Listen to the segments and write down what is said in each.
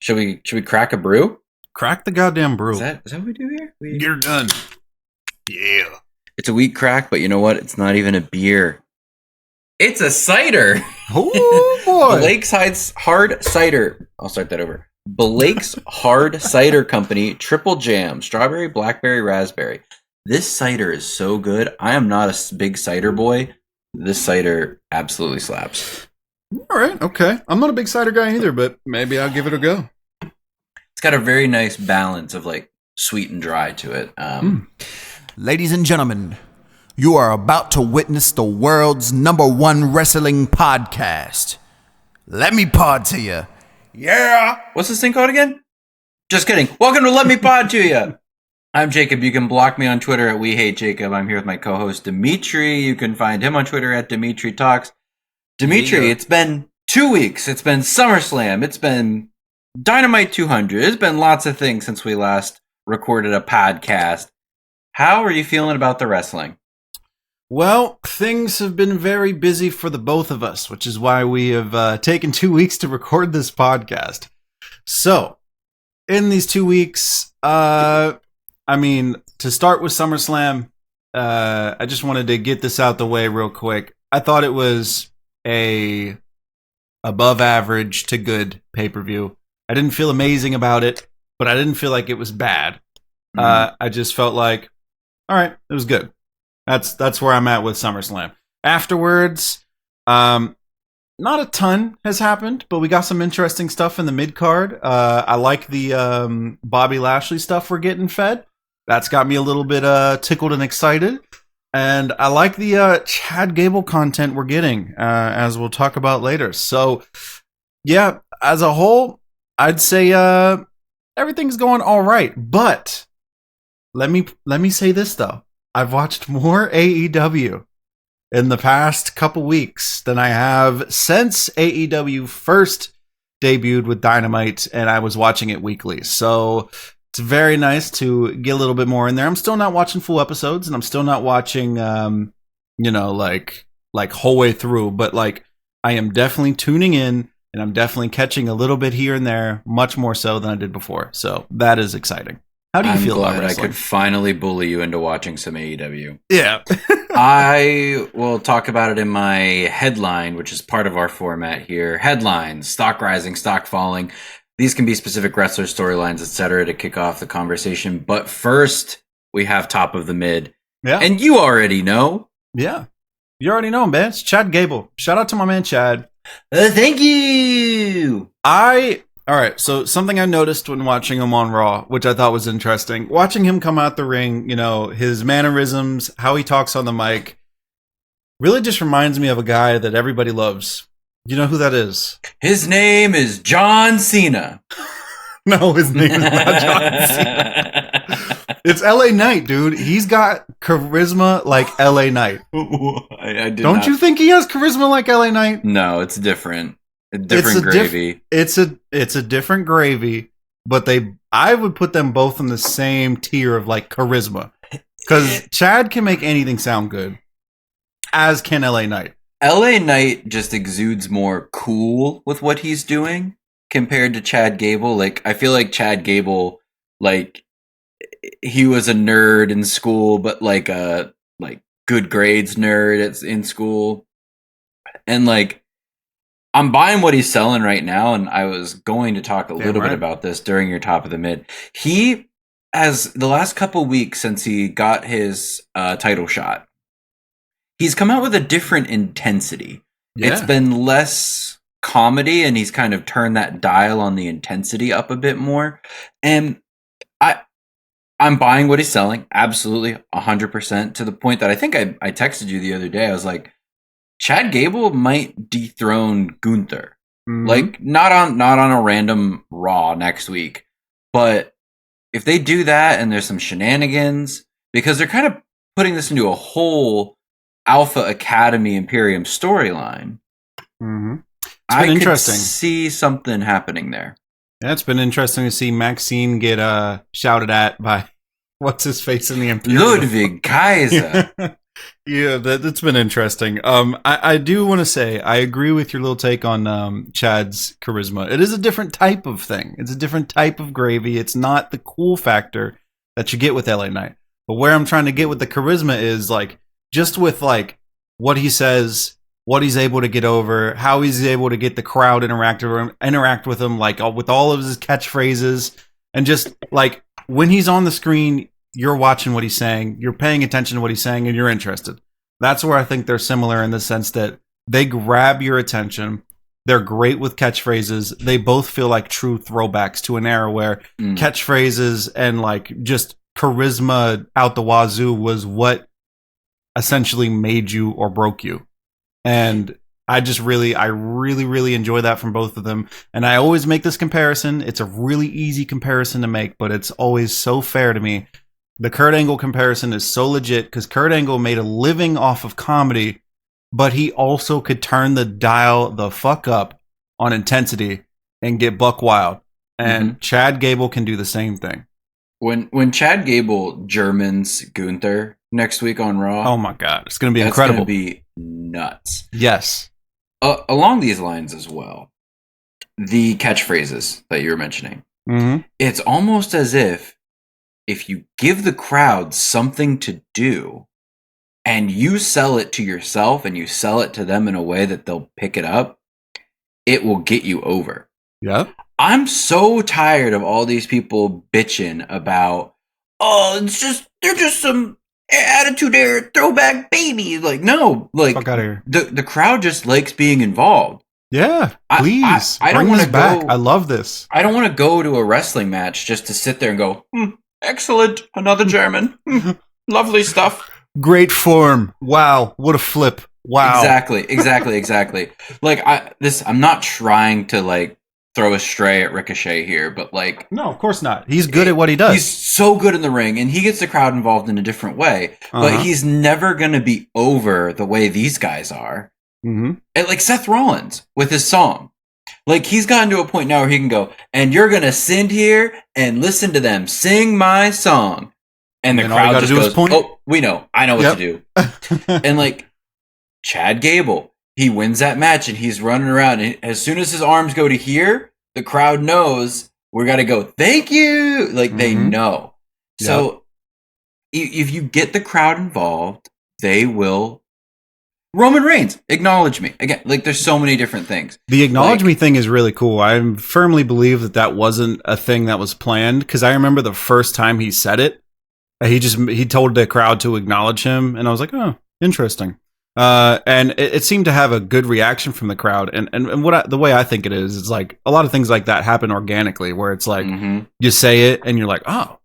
Should we crack a brew? Crack the goddamn brew. Is that what we do here? You're done. Yeah. It's a wheat crack, but you know what? It's not even a beer. It's a cider. Oh boy. Blake's Hard Cider. I'll start that over. Blake's Hard Cider Company, Triple Jam, strawberry, blackberry, raspberry. This cider is so good. I am not a big cider boy. This cider absolutely slaps. All right, okay. I'm not a big cider guy either, but maybe I'll give it a go. It's got a very nice balance of like sweet and dry to it. Ladies and gentlemen, you are about to witness the world's #1 wrestling podcast. Let me pod to you. Yeah. What's this thing called again? Just kidding. Welcome to Let Me Pod to You. I'm Jacob. You can block me on Twitter at We Hate Jacob. I'm here with my co-host Demetri. You can find him on Twitter at Demetri Talks. Demetri, it's been 2 weeks. It's been SummerSlam. It's been Dynamite 200. It's been lots of things since we last recorded a podcast. How are you feeling about the wrestling? Well, things have been very busy for the both of us, which is why we have taken 2 weeks to record this podcast. So, in these 2 weeks, to start with SummerSlam, I just wanted to get this out the way real quick. I thought it was a above average to good pay-per-view. I didn't feel amazing about it, but I didn't feel like it was bad. I just felt like, all right, it was good. That's where I'm at with SummerSlam. Afterwards, not a ton has happened, but we got some interesting stuff in the mid card. I like the Bobby Lashley stuff we're getting fed. That's got me a little bit tickled and excited. And I like the Chad Gable content we're getting, as we'll talk about later. So, yeah, as a whole, I'd say everything's going all right. But let me say this though. I've watched more AEW in the past couple weeks than I have since AEW first debuted with Dynamite, and I was watching it weekly. So it's very nice to get a little bit more in there. I'm still not watching full episodes, and I'm still not watching, like whole way through. But like, I am definitely tuning in, and I'm definitely catching a little bit here and there, much more so than I did before. So that is exciting. How do you feel about wrestling? I'm glad I could finally bully you into watching some AEW. Yeah. I will talk about it in my headline, which is part of our format here. Headlines: stock rising, stock falling. These can be specific wrestler storylines, etc., to kick off the conversation. But first, we have top of the mid. Yeah. And you already know. Yeah. You already know, man. It's Chad Gable. Shout out to my man, Chad. Thank you. All right, so something I noticed when watching him on Raw, which I thought was interesting, watching him come out the ring, his mannerisms, how he talks on the mic, really just reminds me of a guy that everybody loves. You know who that is? His name is John Cena. No, his name is not John Cena. It's LA Knight, dude. He's got charisma like LA Knight. Don't you think he has charisma like LA Knight? No, it's different. Gravy. It's a different gravy, but I would put them both in the same tier of like charisma, because Chad can make anything sound good, as can LA Knight. LA Knight just exudes more cool with what he's doing compared to Chad Gable. Like, I feel like Chad Gable, like, he was a nerd in school, but like a good grades nerd in school, and like, I'm buying what he's selling right now, and I was going to talk a little bit about this during your top of the mid. He has, the last couple weeks since he got his title shot, he's come out with a different intensity. Yeah. It's been less comedy, and he's kind of turned that dial on the intensity up a bit more. And I'm buying what he's selling, absolutely, 100%, to the point that I think I texted you the other day. I was like, Chad Gable might dethrone Gunther. Mm-hmm. Like, not on a random Raw next week, but if they do that and there's some shenanigans, because they're kind of putting this into a whole Alpha Academy Imperium storyline. Mm-hmm. I could see something happening there. Yeah, it's been interesting to see Maxine get shouted at by what's his face in the Imperium. Ludwig Kaiser. Yeah, that's been interesting. I do want to say I agree with your little take on Chad's charisma. It is a different type of thing. It's a different type of gravy. It's not the cool factor that you get with LA Knight. But where I'm trying to get with the charisma is like just with like what he says, what he's able to get over, how he's able to get the crowd interact with him, like with all of his catchphrases, and just like when he's on the screen, you're watching what he's saying, you're paying attention to what he's saying, and you're interested. That's where I think they're similar in the sense that they grab your attention. They're great with catchphrases. They both feel like true throwbacks to an era where catchphrases and like just charisma out the wazoo was what essentially made you or broke you. And I really enjoy that from both of them. And I always make this comparison. It's a really easy comparison to make, but it's always so fair to me. The Kurt Angle comparison is so legit because Kurt Angle made a living off of comedy, but he also could turn the dial the fuck up on intensity and get buck wild. And Chad Gable can do the same thing. When Chad Gable Germans Gunther next week on Raw, oh my god, it's going to be incredible. It's going to be nuts. Yes. Along these lines as well, the catchphrases that you were mentioning, it's almost as if you give the crowd something to do and you sell it to yourself and you sell it to them in a way that they'll pick it up, it will get you over. Yep. I'm so tired of all these people bitching about, oh, they're just some attitude era throwback babies. Like, no, like fuck out of here. The crowd just likes being involved. Yeah, please. I don't want to back. I love this. I don't want to go to a wrestling match just to sit there and go, excellent, another German. Lovely stuff. Great form. Wow, what a flip. Wow. Exactly. Like I'm not trying to like throw a stray at Ricochet here, but like, no, of course not. He's good at what he does. He's so good in the ring and he gets the crowd involved in a different way, but he's never going to be over the way these guys are. And like Seth Rollins with his song. Like he's gotten to a point now where he can go, and you're going to sit here and listen to them sing my song. And the crowd just goes, oh, we know. I know what to do. And like Chad Gable, he wins that match and he's running around. And as soon as his arms go to here, the crowd knows we got to go, thank you. Like they know. Yep. So if you get the crowd involved, they will. Roman Reigns, acknowledge me. Again, like there's so many different things. The acknowledge me thing is really cool. I firmly believe that wasn't a thing that was planned because I remember the first time he said it, he told the crowd to acknowledge him. And I was like, oh, interesting. And it seemed to have a good reaction from the crowd. And the way I think it is, it's like a lot of things like that happen organically where it's like you say it and you're like, oh,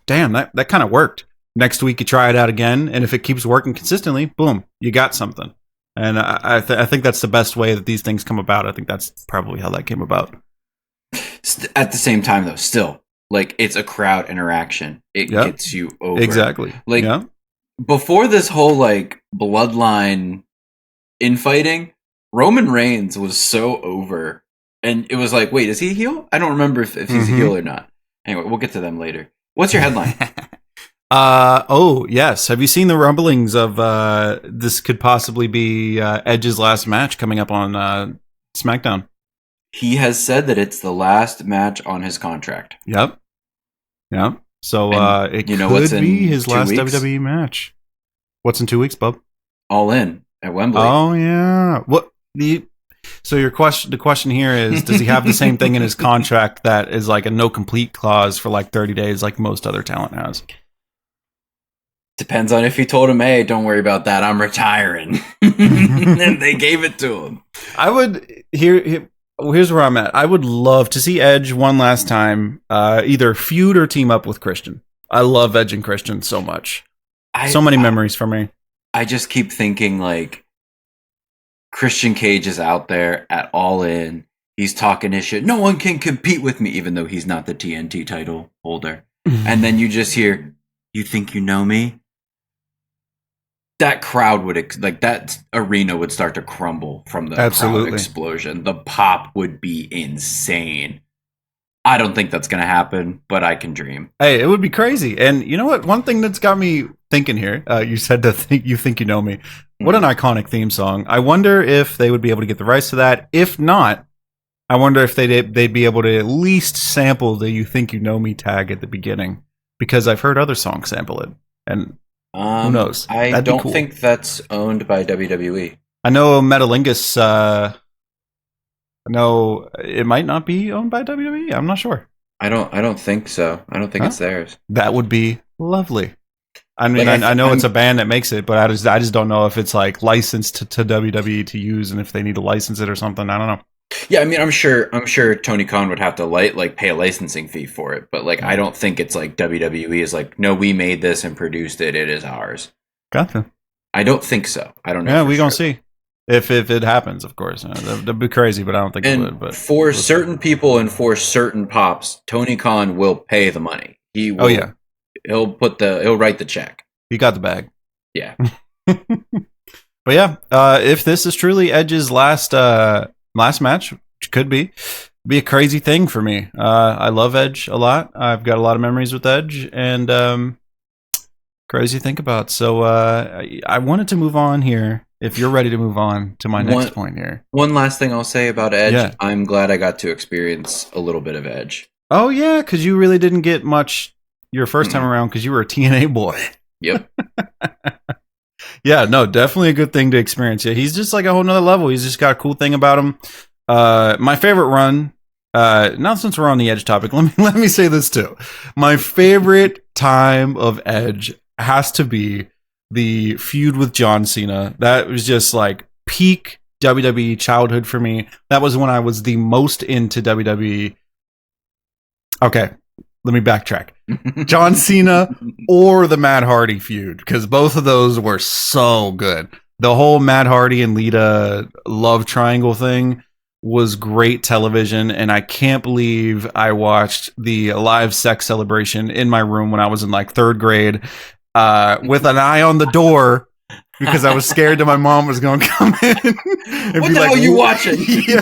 damn, that kind of worked. Next week you try it out again. And if it keeps working consistently, boom, you got something. And I think that's the best way that these things come about. I think that's probably how that came about. At the same time, though, still, like, it's a crowd interaction. It gets you over. Exactly. Like, before this whole, like, bloodline infighting, Roman Reigns was so over. And it was like, wait, is he a heel? I don't remember if he's a heel or not. Anyway, we'll get to them later. What's your headline? Oh, yes. Have you seen the rumblings of this could possibly be Edge's last match coming up on SmackDown? He has said that it's the last match on his contract. Yep. So it could be his last WWE match. What's in 2 weeks, bub? All In at Wembley. Oh, yeah. So the question here is, does he have the same thing in his contract that is like a no complete clause for like 30 days like most other talent has? Depends on if he told him, hey, don't worry about that, I'm retiring. And they gave it to him. I would here's where I'm at. I would love to see Edge one last time, either feud or team up with Christian. I love Edge and Christian so much. So many memories for me. I just keep thinking like Christian Cage is out there at All In. He's talking his shit. No one can compete with me, even though he's not the TNT title holder. And then you just hear, you think you know me? That crowd would, like, that arena would start to crumble from the crowd explosion. The pop would be insane. I don't think that's going to happen, but I can dream. Hey, it would be crazy. And you know what? One thing that's got me thinking here. You said you think you know me. What an iconic theme song. I wonder if they would be able to get the rights to that. If not, I wonder if they'd be able to at least sample the "You Think You Know Me" tag at the beginning, because I've heard other songs sample it, and who knows? I don't think that's owned by WWE. I know Metalingus. No, it might not be owned by WWE. I'm not sure. I don't think so. I don't think it's theirs. That would be lovely. I mean, like, I know it's a band that makes it, but I just don't know if it's like licensed to WWE to use, and if they need to license it or something. I don't know. Yeah, I mean, I'm sure Tony Khan would have to pay a licensing fee for it, but I don't think it's like WWE is like, no, we made this and produced it. It is ours. Gotcha. I don't think so. I don't know. Yeah, we're gonna see if it happens. Of course, that'd be crazy, but I don't think it would. But for certain people and for certain pops, Tony Khan will pay the money. He will. Oh yeah. He'll write the check. He got the bag. Yeah. But yeah, if this is truly Edge's last match, which could be a crazy thing for me. I love Edge a lot. I've got a lot of memories with Edge, and crazy to think about. So I wanted to move on here. If you're ready to move on to my next point here. One last thing I'll say about Edge. Yeah. I'm glad I got to experience a little bit of Edge. Oh yeah, because you really didn't get much your first time around because you were a TNA boy. Yep. Yeah, no, definitely a good thing to experience. Yeah, he's just like a whole nother level. He's just got a cool thing about him. My favorite run, now since we're on the Edge topic, let me say this too. My favorite time of Edge has to be the feud with John Cena. That was just like peak WWE childhood for me. That was when I was the most into WWE. Okay, let me backtrack. John Cena or the Matt Hardy feud, because both of those were so good. The whole Matt Hardy and Lita love triangle thing was great television, and I can't believe I watched the live sex celebration in my room when I was in like 3rd grade with an eye on the door because I was scared that my mom was going to come in and what the hell are you watching? Yeah.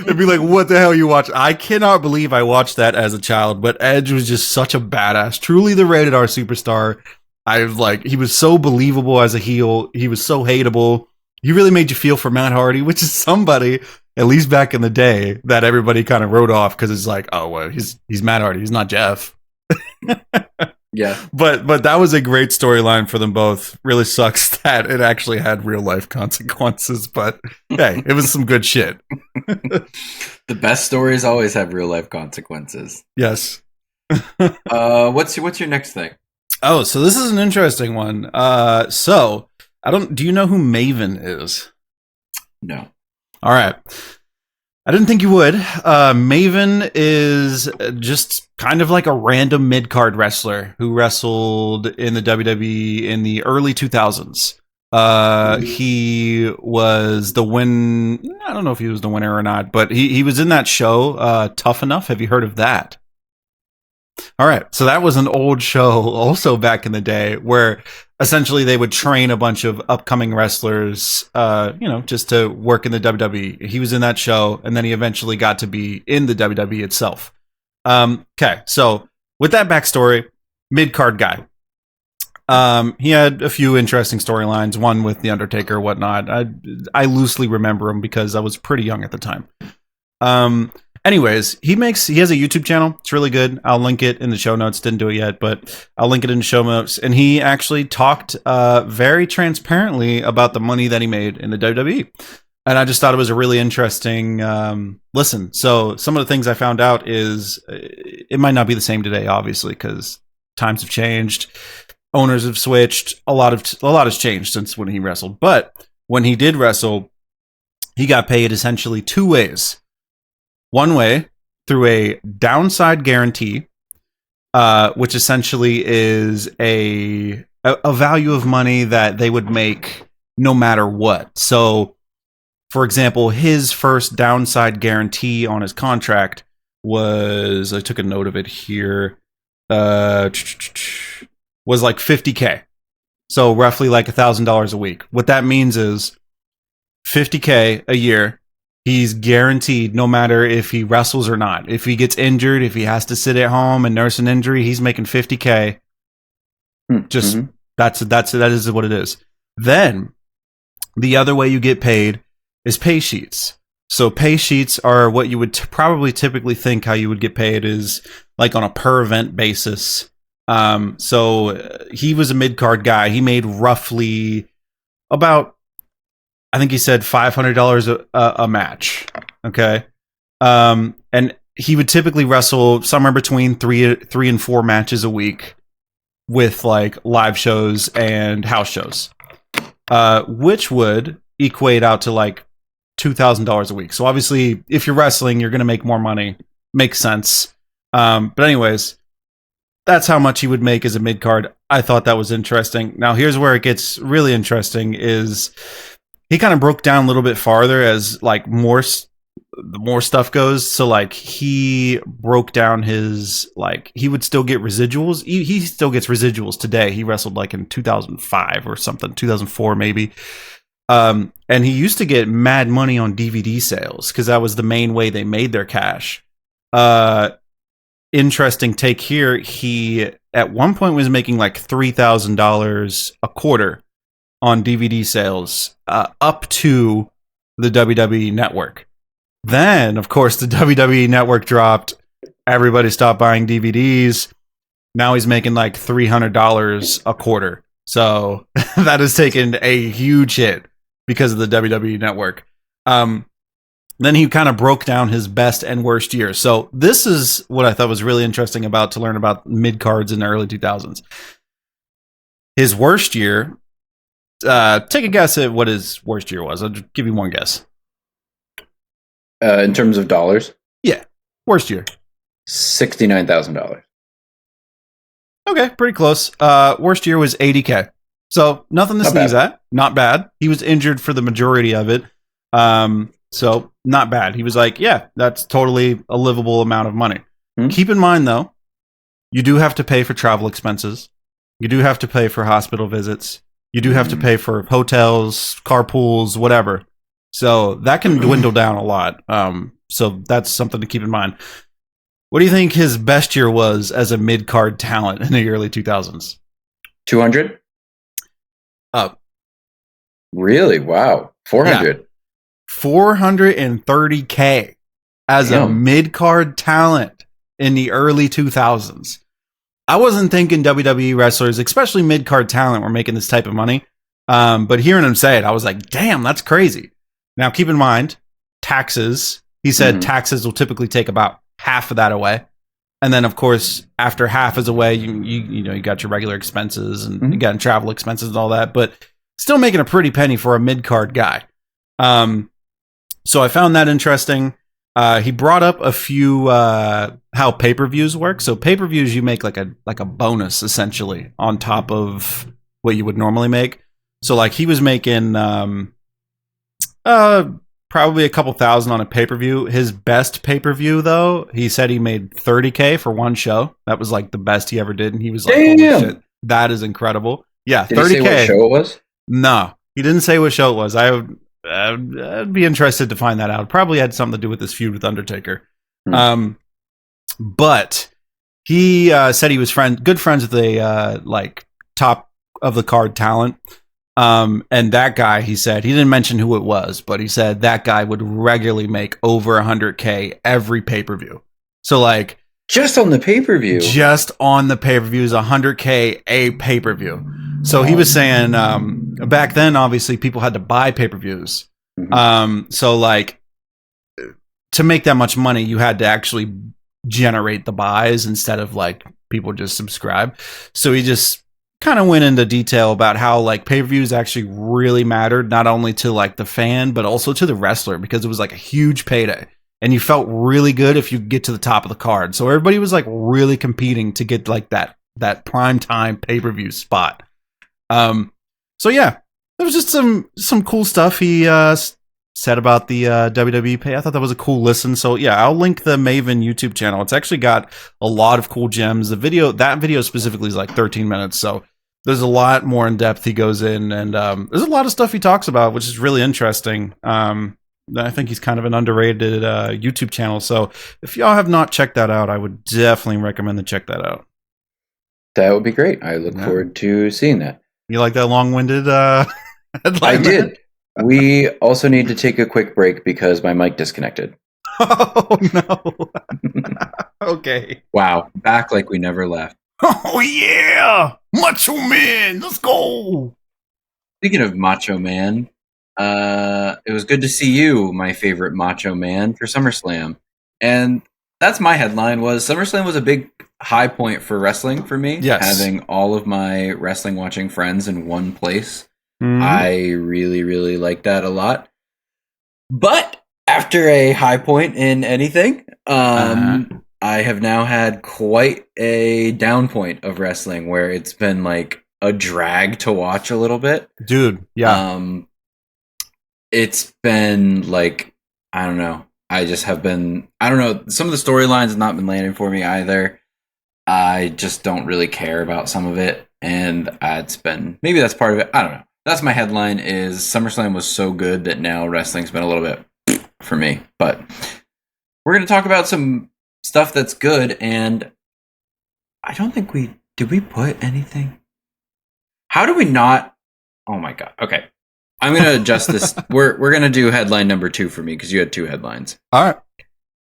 And be like, what the hell are you watching? I cannot believe I watched that as a child, but Edge was just such a badass. Truly the rated R superstar. I was like, he was so believable as a heel. He was so hateable. He really made you feel for Matt Hardy, which is somebody, at least back in the day, that everybody kind of wrote off because it's like, oh, well, he's Matt Hardy. He's not Jeff. Yeah, but that was a great storyline for them both. Really sucks that it actually had real life consequences, but hey, it was some good shit. The best stories always have real life consequences. Yes. What's your next thing? Oh, so this is an interesting one. So do you know who Maven is? No. All right. I didn't think you would. Maven is just kind of like a random mid-card wrestler who wrestled in the WWE in the early 2000s. He was the I don't know if he was the winner or not, but he was in that show, Tough Enough. Have you heard of that? All right. So that was an old show also back in the day where essentially they would train a bunch of upcoming wrestlers, just to work in the WWE. He was in that show, and then he eventually got to be in the WWE itself. Okay. So with that backstory, mid-card guy. He had a few interesting storylines, one with The Undertaker, whatnot. I loosely remember him because I was pretty young at the time. Anyways, he has a YouTube channel. It's really good. I'll link it in the show notes. Didn't do it yet, but I'll link it in the show notes. And he actually talked very transparently about the money that he made in the WWE. And I just thought it was a really interesting listen. So some of the things I found out is it might not be the same today, obviously, because times have changed. Owners have switched. A lot has changed since when he wrestled. But when he did wrestle, he got paid essentially 2 ways. One way, through a downside guarantee, which essentially is a value of money that they would make no matter what. So, for example, his first downside guarantee on his contract was, I took a note of it here, was like $50K. So roughly like $1,000 a week. What that means is $50K a year. He's guaranteed no matter if he wrestles or not. If he gets injured, if he has to sit at home and nurse an injury, he's making $50K just That is what it is. Then the other way you get paid is pay sheets. So pay sheets are what you would probably typically think how you would get paid is like on a per event basis. So he was a mid-card guy. He made roughly about, I think he said $500 a match. Okay. And he would typically wrestle somewhere between three and 4 matches a week with like live shows and house shows, which would equate out to like $2,000 a week. So obviously, if you're wrestling, you're going to make more money. Makes sense. But anyways, that's how much he would make as a mid card. I thought that was interesting. Now, here's where it gets really interesting: is he kind of broke down a little bit farther as like the more stuff goes. So like he broke down his, like, he would still get residuals. He still gets residuals today. He wrestled like in 2005 or something, 2004 maybe. And he used to get mad money on DVD sales because that was the main way they made their cash. Interesting take here. He at one point was making like $3,000 a quarter on DVD sales, up to the WWE network. Then, of course, the WWE network dropped. Everybody stopped buying DVDs. Now he's making like $300 a quarter. So that has taken a huge hit because of the WWE network. Then he kind of broke down his best and worst years. So this is what I thought was really interesting to learn about mid-cards in the early 2000s. His worst year, take a guess at what his worst year was. I'll just give you one guess. In terms of dollars? Yeah, worst year. $69,000. Okay, pretty close. Worst year was $80K. So nothing to sneeze at. Not bad. He was injured for the majority of it. So not bad. He was like, yeah, that's totally a livable amount of money. Mm-hmm. Keep in mind, though, you do have to pay for travel expenses. You do have to pay for hospital visits. You do have to pay for hotels, carpools, whatever. So that can dwindle down a lot. So that's something to keep in mind. What do you think his best year was as a mid-card talent in the early 2000s? 200? Up. Really? Wow. 400. Yeah. 430K as a mid-card talent in the early 2000s. I wasn't thinking WWE wrestlers, especially mid-card talent, were making this type of money. But hearing him say it, I was like, damn, that's crazy. Now, keep in mind, taxes. He said taxes will typically take about half of that away. And then, of course, after half is away, you got your regular expenses and you got travel expenses and all that. But still making a pretty penny for a mid-card guy. So I found that interesting. He brought up a few how pay-per-views work. So pay-per-views, you make like a bonus, essentially, on top of what you would normally make. So like he was making... probably a couple thousand on a pay-per-view. His best pay-per-view, though, he said he made $30K for one show. That was like the best he ever did, and he was like, "Holy shit, that is incredible!" Yeah, did 30K. He say what show it was? No, he didn't say what show it was. I'd be interested to find that out. Probably had something to do with this feud with Undertaker. But he said he was good friends with a like top of the card talent. And that guy, he said, he didn't mention who it was, but he said that guy would regularly make over 100K every pay-per-view. So like just on the pay-per-view, is 100K a pay-per-view. So he was saying, back then, obviously people had to buy pay-per-views. So like to make that much money, you had to actually generate the buys instead of like people just subscribe. So he just kind of went into detail about how like pay-per-views actually really mattered, not only to like the fan but also to the wrestler, because it was like a huge payday and you felt really good if you get to the top of the card. So everybody was like really competing to get like that prime time pay-per-view spot. So yeah, there was just some cool stuff he said about the WWE pay. I thought that was a cool listen. So yeah, I'll link the Maven YouTube channel. It's actually got a lot of cool gems. That video specifically is like 13 minutes. So there's a lot more in depth he goes in, and there's a lot of stuff he talks about, which is really interesting. I think he's kind of an underrated YouTube channel. So if y'all have not checked that out, I would definitely recommend to check that out. That would be great. I look forward to seeing that. You like that long-winded I headline? did. We also need to take a quick break because my mic disconnected. Oh no. Okay. Wow, back like we never left. Oh yeah, Macho Man, let's go. Speaking of Macho Man, it was good to see you, my favorite Macho Man, for SummerSlam. And that's my headline was SummerSlam was a big high point for wrestling for me. Yes. Having all of my wrestling watching friends in one place. Mhm. I really, really like that a lot. But after a high point in anything, I have now had quite a down point of wrestling where it's been like a drag to watch a little bit. Dude, yeah. It's been like, I don't know. I just have been, I don't know. Some of the storylines have not been landing for me either. I just don't really care about some of it. And it's been, maybe that's part of it. I don't know. That's my headline is SummerSlam was so good that now wrestling's been a little bit for me. But we're going to talk about some stuff that's good. And I don't think did we put anything? How do we not? Oh my God. Okay. I'm going to adjust this. We're going to do headline number 2 for me because you had 2 headlines. All right.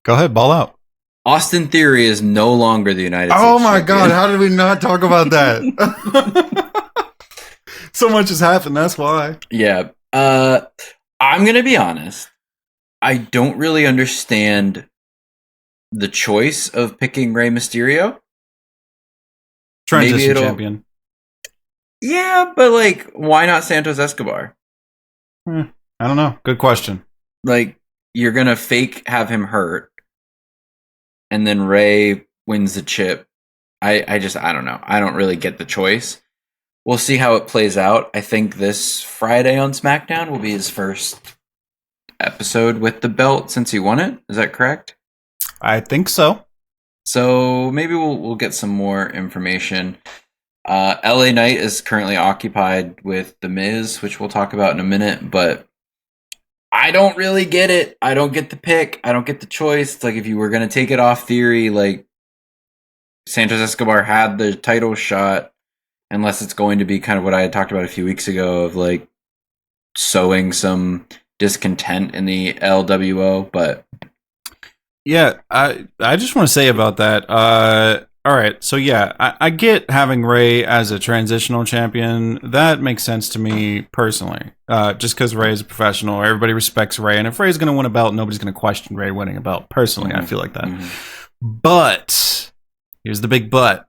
Go ahead, ball out. Austin Theory is no longer the United States Oh my champion. God, how did we not talk about that? So much has happened, that's why. Yeah. I'm going to be honest. I don't really understand the choice of picking Rey Mysterio. Transition champion. Yeah, but like, why not Santos Escobar? I don't know. Good question. Like, you're going to fake have him hurt, and then Rey wins the chip. I don't know. I don't really get the choice. We'll see how it plays out. I think this Friday on SmackDown will be his first episode with the belt since he won it. Is that correct? I think so. So maybe we'll get some more information. LA Knight is currently occupied with The Miz, which we'll talk about in a minute, but I don't really get it. I don't get the pick. I don't get the choice. It's like if you were going to take it off Theory, like Santos Escobar had the title shot, unless it's going to be kind of what I had talked about a few weeks ago of like sowing some discontent in the LWO, but yeah, I just want to say about that. All right, so yeah, I get having Rey as a transitional champion. That makes sense to me personally. Just because Rey is a professional, everybody respects Rey, and if Rey's going to win a belt, nobody's going to question Rey winning a belt. Personally, I feel like that. But here's the big but.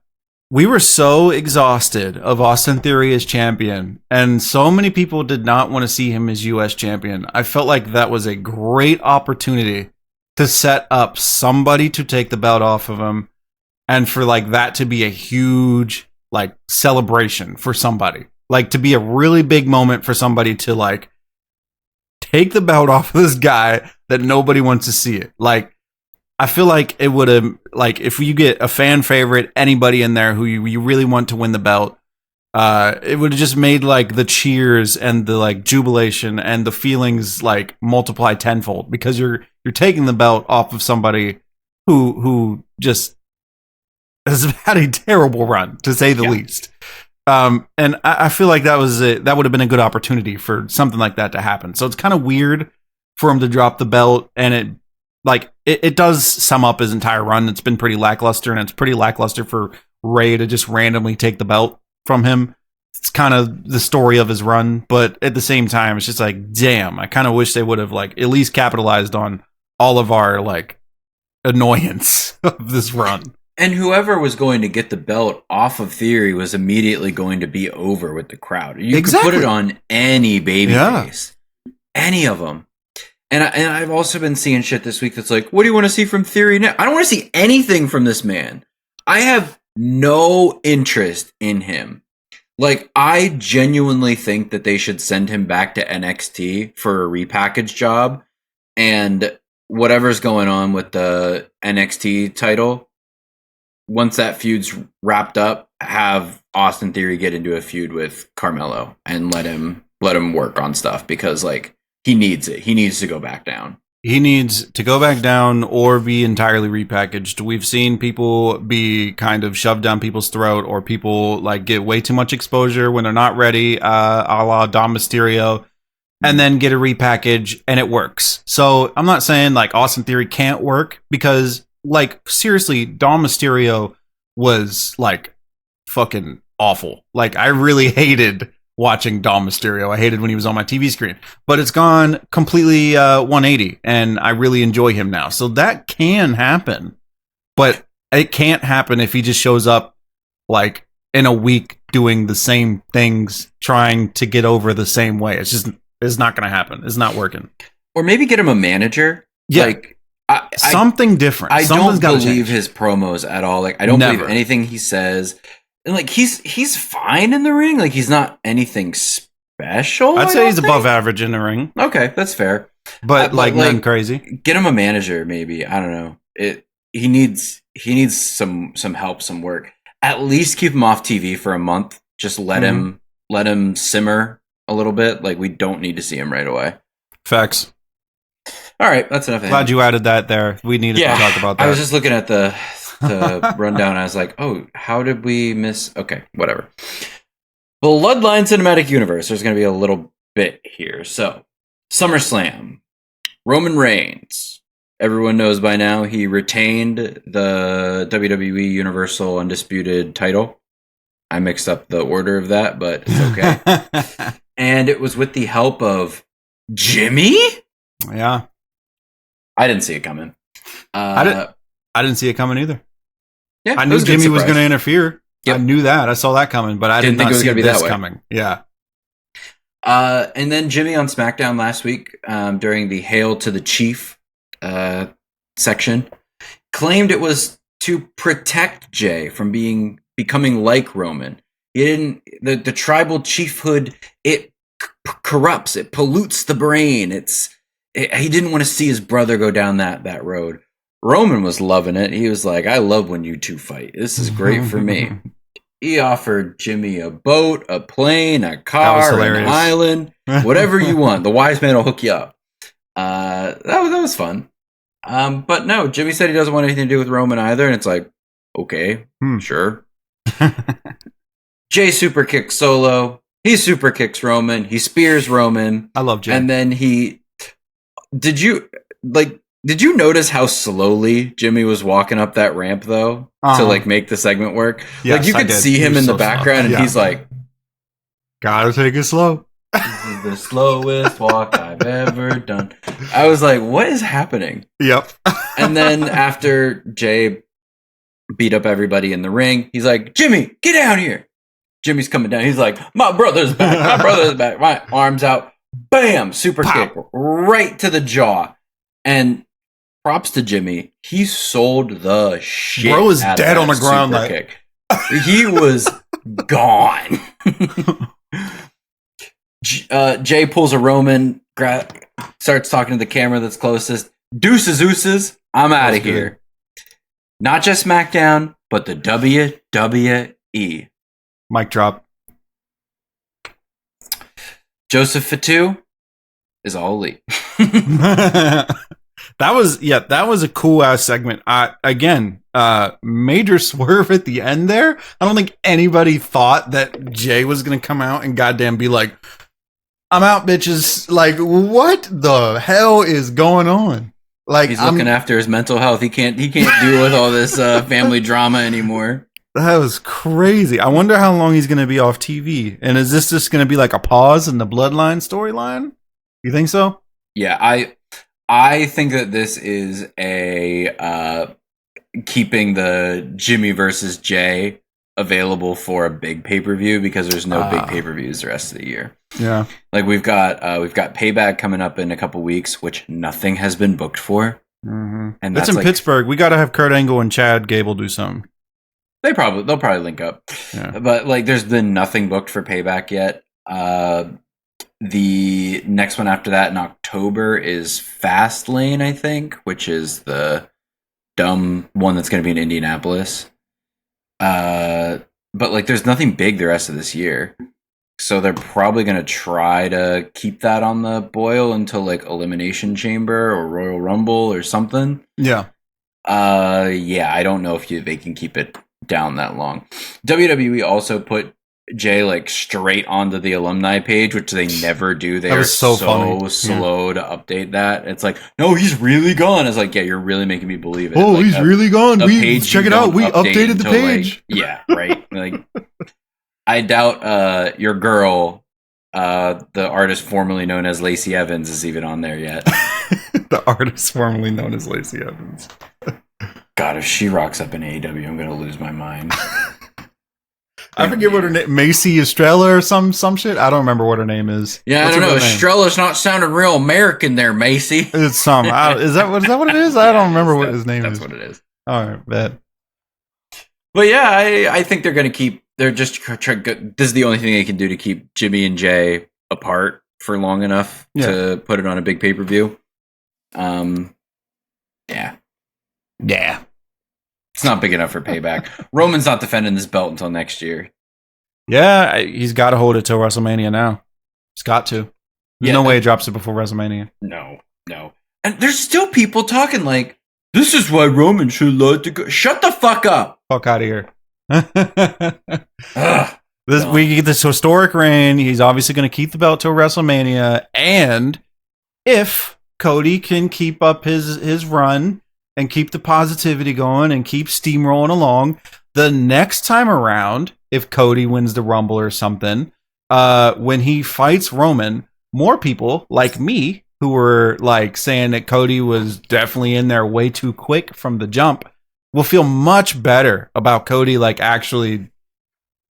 We were so exhausted of Austin Theory as champion, and so many people did not want to see him as U.S. champion. I felt like that was a great opportunity to set up somebody to take the belt off of him, and for like that to be a huge like celebration for somebody, like to be a really big moment for somebody to like take the belt off of this guy that nobody wants to see it. Like, I feel like it would have, like, if you get a fan favorite, anybody in there who you really want to win the belt, it would have just made like the cheers and the like jubilation and the feelings like multiply tenfold, because you're taking the belt off of somebody who just has had a terrible run, to say the least. And I feel like that would have been a good opportunity for something like that to happen. So it's kind of weird for him to drop the belt, and it does sum up his entire run. It's been pretty lackluster, and it's pretty lackluster for Rey to just randomly take the belt from him. It's kind of the story of his run, but at the same time, it's just like, damn, I kind of wish they would have like at least capitalized on all of our like annoyance of this run. And whoever was going to get the belt off of Theory was immediately going to be over with the crowd. You could put it on any babyface, any of them. And I've also been seeing shit this week that's like, what do you want to see from Theory now? I don't want to see anything from this man. I have no interest in him. Like, I genuinely think that they should send him back to NXT for a repackage job, and whatever's going on with the NXT title, once that feud's wrapped up, have Austin Theory get into a feud with Carmelo and let him work on stuff, because like he needs it. He needs to go back down. He needs to go back down or be entirely repackaged. We've seen people be kind of shoved down people's throat, or people like get way too much exposure when they're not ready, a la Dom Mysterio, and then get a repackage and it works. So I'm not saying like Austin Theory can't work, because like seriously, Dom Mysterio was like fucking awful. Like I really hated watching Dom Mysterio. I hated when he was on my TV screen, but it's gone completely 180, and I really enjoy him now. So that can happen, but it can't happen if he just shows up like in a week doing the same things, trying to get over the same way. It's not going to happen. It's not working. Or maybe get him a manager. Yeah. Like something different. I Something's don't gotta believe change. his promos at all. Like I don't Never. believe anything he says. And like he's fine in the ring. Like he's not anything special. I'd I say he's don't above think. average in the ring, Okay, that's fair. but like nothing crazy. Get him a manager, maybe. I don't know. He needs some help, some work. At least keep him off TV for a month. Just let him simmer a little bit. Like we don't need to see him right away. Facts. All right, that's enough. Glad you added that there. We needed to talk about that. I was just looking at the rundown. I was like, oh, how did we miss? Okay, whatever. Bloodline Cinematic Universe. There's going to be a little bit here. So, SummerSlam. Roman Reigns. Everyone knows by now he retained the WWE Universal Undisputed title. I mixed up the order of that, but it's okay. And it was with the help of Jimmy? Yeah. I didn't see it coming. I didn't see it coming either. Yeah, I knew Jimmy was going to interfere. Yep. I knew that. I saw that coming, but I didn't think it was going to be this coming. Yeah. And then Jimmy on SmackDown last week, during the Hail to the Chief section, claimed it was to protect Jay from becoming like Roman. He didn't. The tribal chiefhood, it corrupts, it pollutes the brain. He didn't want to see his brother go down that road. Roman was loving it. He was like, I love when you two fight. This is great for me. He offered Jimmy a boat, a plane, a car, an island, whatever you want. The wise man will hook you up. That was fun. But no, Jimmy said he doesn't want anything to do with Roman either. And it's like, okay, sure. Jay super kicks Solo. He super kicks Roman. He spears Roman. I love Jay. And then did you notice how slowly Jimmy was walking up that ramp though to like make the segment work? Yes, like you could see him in the background and he's like, gotta take it slow. This is the slowest walk I've ever done. I was like, what is happening? Yep. And then after Jay beat up everybody in the ring, he's like, Jimmy, get down here. Jimmy's coming down. He's like, my brother's back. My brother's back. My arms out. Bam! Super kick right to the jaw. And props to Jimmy. He sold the shit. Bro is dead on the ground. Kick. He was gone. Jay pulls a Roman, starts talking to the camera that's closest. Deuces, ooses. I'm out of here. Not just SmackDown, but the WWE. Mic drop. Joseph Fatu is all elite. that was a cool ass segment. Major swerve at the end there. I don't think anybody thought that Jay was gonna come out and goddamn be like, I'm out, bitches. Like, what the hell is going on? Like, he's looking after his mental health. He can't deal with all this family drama anymore. That was crazy. I wonder how long he's going to be off TV. And is this just going to be like a pause in the Bloodline storyline? You think so? Yeah, I think that this is a keeping the Jimmy versus Jay available for a big pay-per-view, because there's no big pay-per-views the rest of the year. Yeah. Like we've got Payback coming up in a couple weeks, which nothing has been booked for. Mm-hmm. And that's in Pittsburgh. We got to have Kurt Angle and Chad Gable do something. They'll probably link up. Yeah. But like there's been nothing booked for Payback yet. The next one after that in October is Fastlane, I think, which is the dumb one that's going to be in Indianapolis. But like there's nothing big the rest of this year. So they're probably going to try to keep that on the boil until like Elimination Chamber or Royal Rumble or something. Yeah. Yeah, I don't know if they can keep it down that long. WWE also put Jay like straight onto the alumni page, which they never do. They are so slow to update that. It's like, no, he's really gone. It's like, yeah, you're really making me believe it. Oh, like, he's really gone. We check it out. We updated the page. Like, yeah, right. Like, I doubt your girl, the artist formerly known as Lacey Evans, is even on there yet. The artist formerly known as Lacey Evans. God, if she rocks up in AEW, I'm gonna lose my mind. I forget what her name, Macy Estrella or some shit. I don't remember what her name is. Yeah, I don't know. Estrella's not sounding real American there, Macy. It's some. Is that what it is? I don't remember what his name is. That's what it is. All right, bet. But yeah, I think they're gonna keep. They're just trying. This is the only thing they can do to keep Jimmy and Jay apart for long enough to put it on a big pay-per-view. Yeah. It's not big enough for payback. Roman's not defending this belt until next year. Yeah, he's got to hold it till WrestleMania now. He's got to. There's no way he drops it before WrestleMania. No. And there's still people talking like, this is why Roman should let to go. Shut the fuck up. Fuck out of here. We get this historic reign. He's obviously going to keep the belt till WrestleMania. And if Cody can keep up his run and keep the positivity going and keep steamrolling along, the next time around, if Cody wins the Rumble or something, when he fights Roman, more people like me who were like saying that Cody was definitely in there way too quick from the jump will feel much better about Cody like actually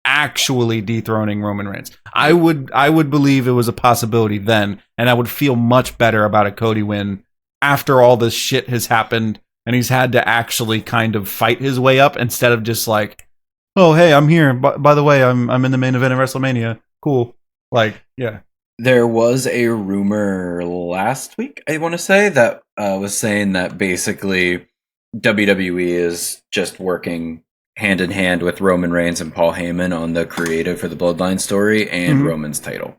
dethroning Roman Reigns. I would believe it was a possibility then, and I would feel much better about a Cody win after all this shit has happened and he's had to actually kind of fight his way up instead of just like, oh hey, I'm here. By the way, I'm in the main event of WrestleMania. Cool. Like, yeah. There was a rumor last week, I want to say, that was saying that basically WWE is just working hand in hand with Roman Reigns and Paul Heyman on the creative for the Bloodline story and Roman's title.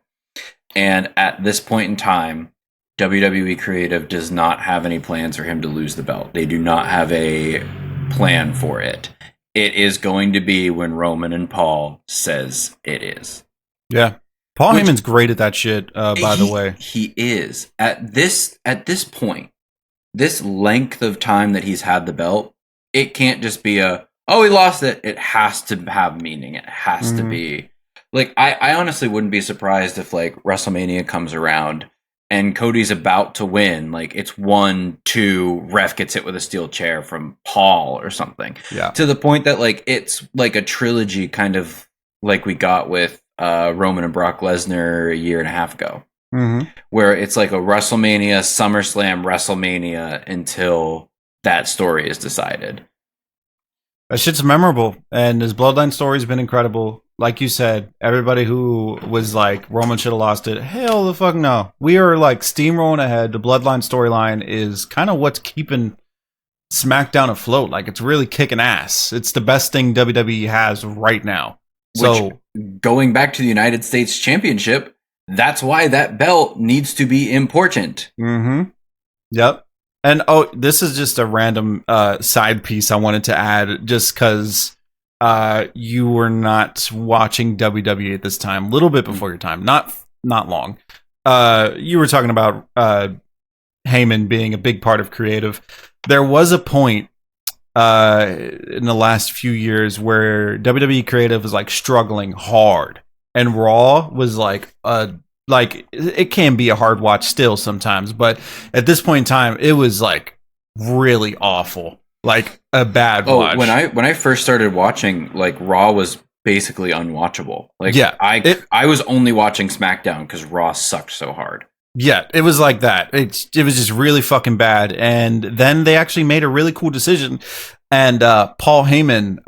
And at this point in time, WWE creative does not have any plans for him to lose the belt. They do not have a plan for it. It is going to be when Roman and Paul says it is. Yeah. Paul Heyman's great at that shit, by the way. He is. At this point, this length of time that he's had the belt, it can't just be he lost it. It has to have meaning. It has to be. Like, I honestly wouldn't be surprised if, like, WrestleMania comes around and Cody's about to win. Like, it's 1-2, ref gets hit with a steel chair from Paul or something. Yeah. To the point that, like, it's like a trilogy kind of like we got with Roman and Brock Lesnar a year and a half ago. Where it's like a WrestleMania, SummerSlam, WrestleMania until that story is decided. That shit's memorable, and his Bloodline story's been incredible. Like you said, everybody who was like, Roman should have lost it, hell the fuck no. We are like steamrolling ahead. The Bloodline storyline is kind of what's keeping SmackDown afloat. Like, it's really kicking ass. It's the best thing WWE has right now. So, going back to the United States Championship, that's why that belt needs to be important. Yep. And this is just a random side piece I wanted to add, just because you were not watching WWE at this time, a little bit before your time, not long. You were talking about Heyman being a big part of creative. There was a point in the last few years where WWE creative was like struggling hard, and Raw was like it can be a hard watch still sometimes, but at this point in time, it was like really awful, like a bad watch. When I first started watching, like, Raw was basically unwatchable. Like, yeah, I was only watching SmackDown because Raw sucked so hard. Yeah, it was like that. It was just really fucking bad. And then they actually made a really cool decision. And Paul Heyman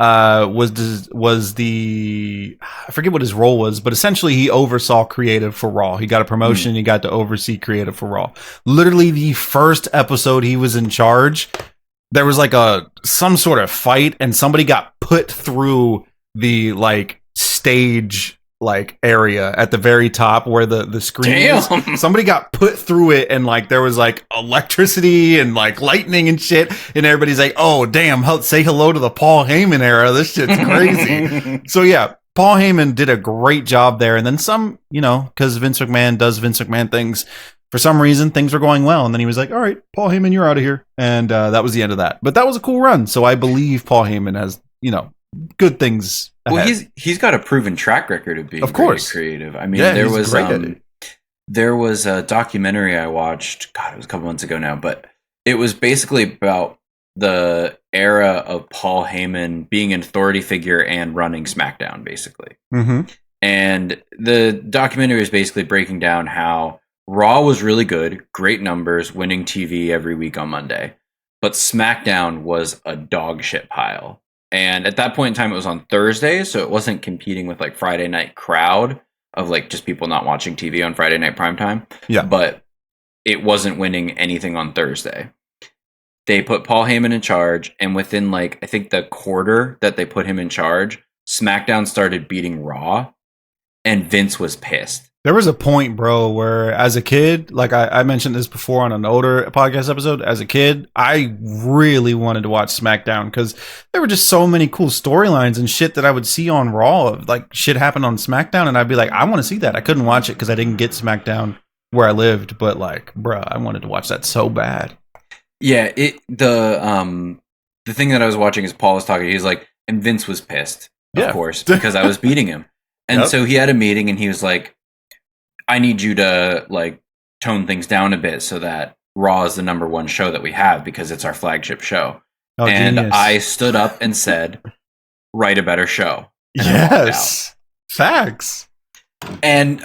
was the, I forget what his role was, but essentially he oversaw creative for Raw. He got a promotion. He got to oversee creative for Raw. Literally the first episode he was in charge, there was like some sort of fight, and somebody got put through the like stage like area at the very top where the screen is. Somebody got put through it, and like there was like electricity and like lightning and shit, and everybody's like, oh damn, say hello to the Paul Heyman era. This shit's crazy. So yeah, Paul Heyman did a great job there, and then some, you know, because Vince McMahon does Vince McMahon things. For some reason, things were going well, and then he was like, all right, Paul Heyman, you're out of here. And that was the end of that. But that was a cool run, so I believe Paul Heyman has, you know, good things ahead. Well, he's got a proven track record of being very creative. I mean, there was a documentary I watched, God, it was a couple months ago now, but it was basically about the era of Paul Heyman being an authority figure and running SmackDown, basically. Mm-hmm. And the documentary is basically breaking down how Raw was really good, great numbers, winning TV every week on Monday. But SmackDown was a dog shit pile. And at that point in time, it was on Thursdays, so it wasn't competing with like Friday night crowd of like just people not watching TV on Friday night primetime. Yeah. But it wasn't winning anything on Thursday. They put Paul Heyman in charge, and within like, I think the quarter that they put him in charge, SmackDown started beating Raw, and Vince was pissed. There was a point, bro, where as a kid, like I mentioned this before on an older podcast episode, as a kid, I really wanted to watch SmackDown because there were just so many cool storylines and shit that I would see on Raw. Like shit happened on SmackDown, and I'd be like, I want to see that. I couldn't watch it because I didn't get SmackDown where I lived, but like, bro, I wanted to watch that so bad. Yeah, the thing that I was watching is Paul was talking. He's like, and Vince was pissed, of course, because I was beating him. And so he had a meeting, and he was like, I need you to like tone things down a bit so that Raw is the number one show that we have because it's our flagship show. Oh, and genius. I stood up and said, write a better show. And yes. Facts. And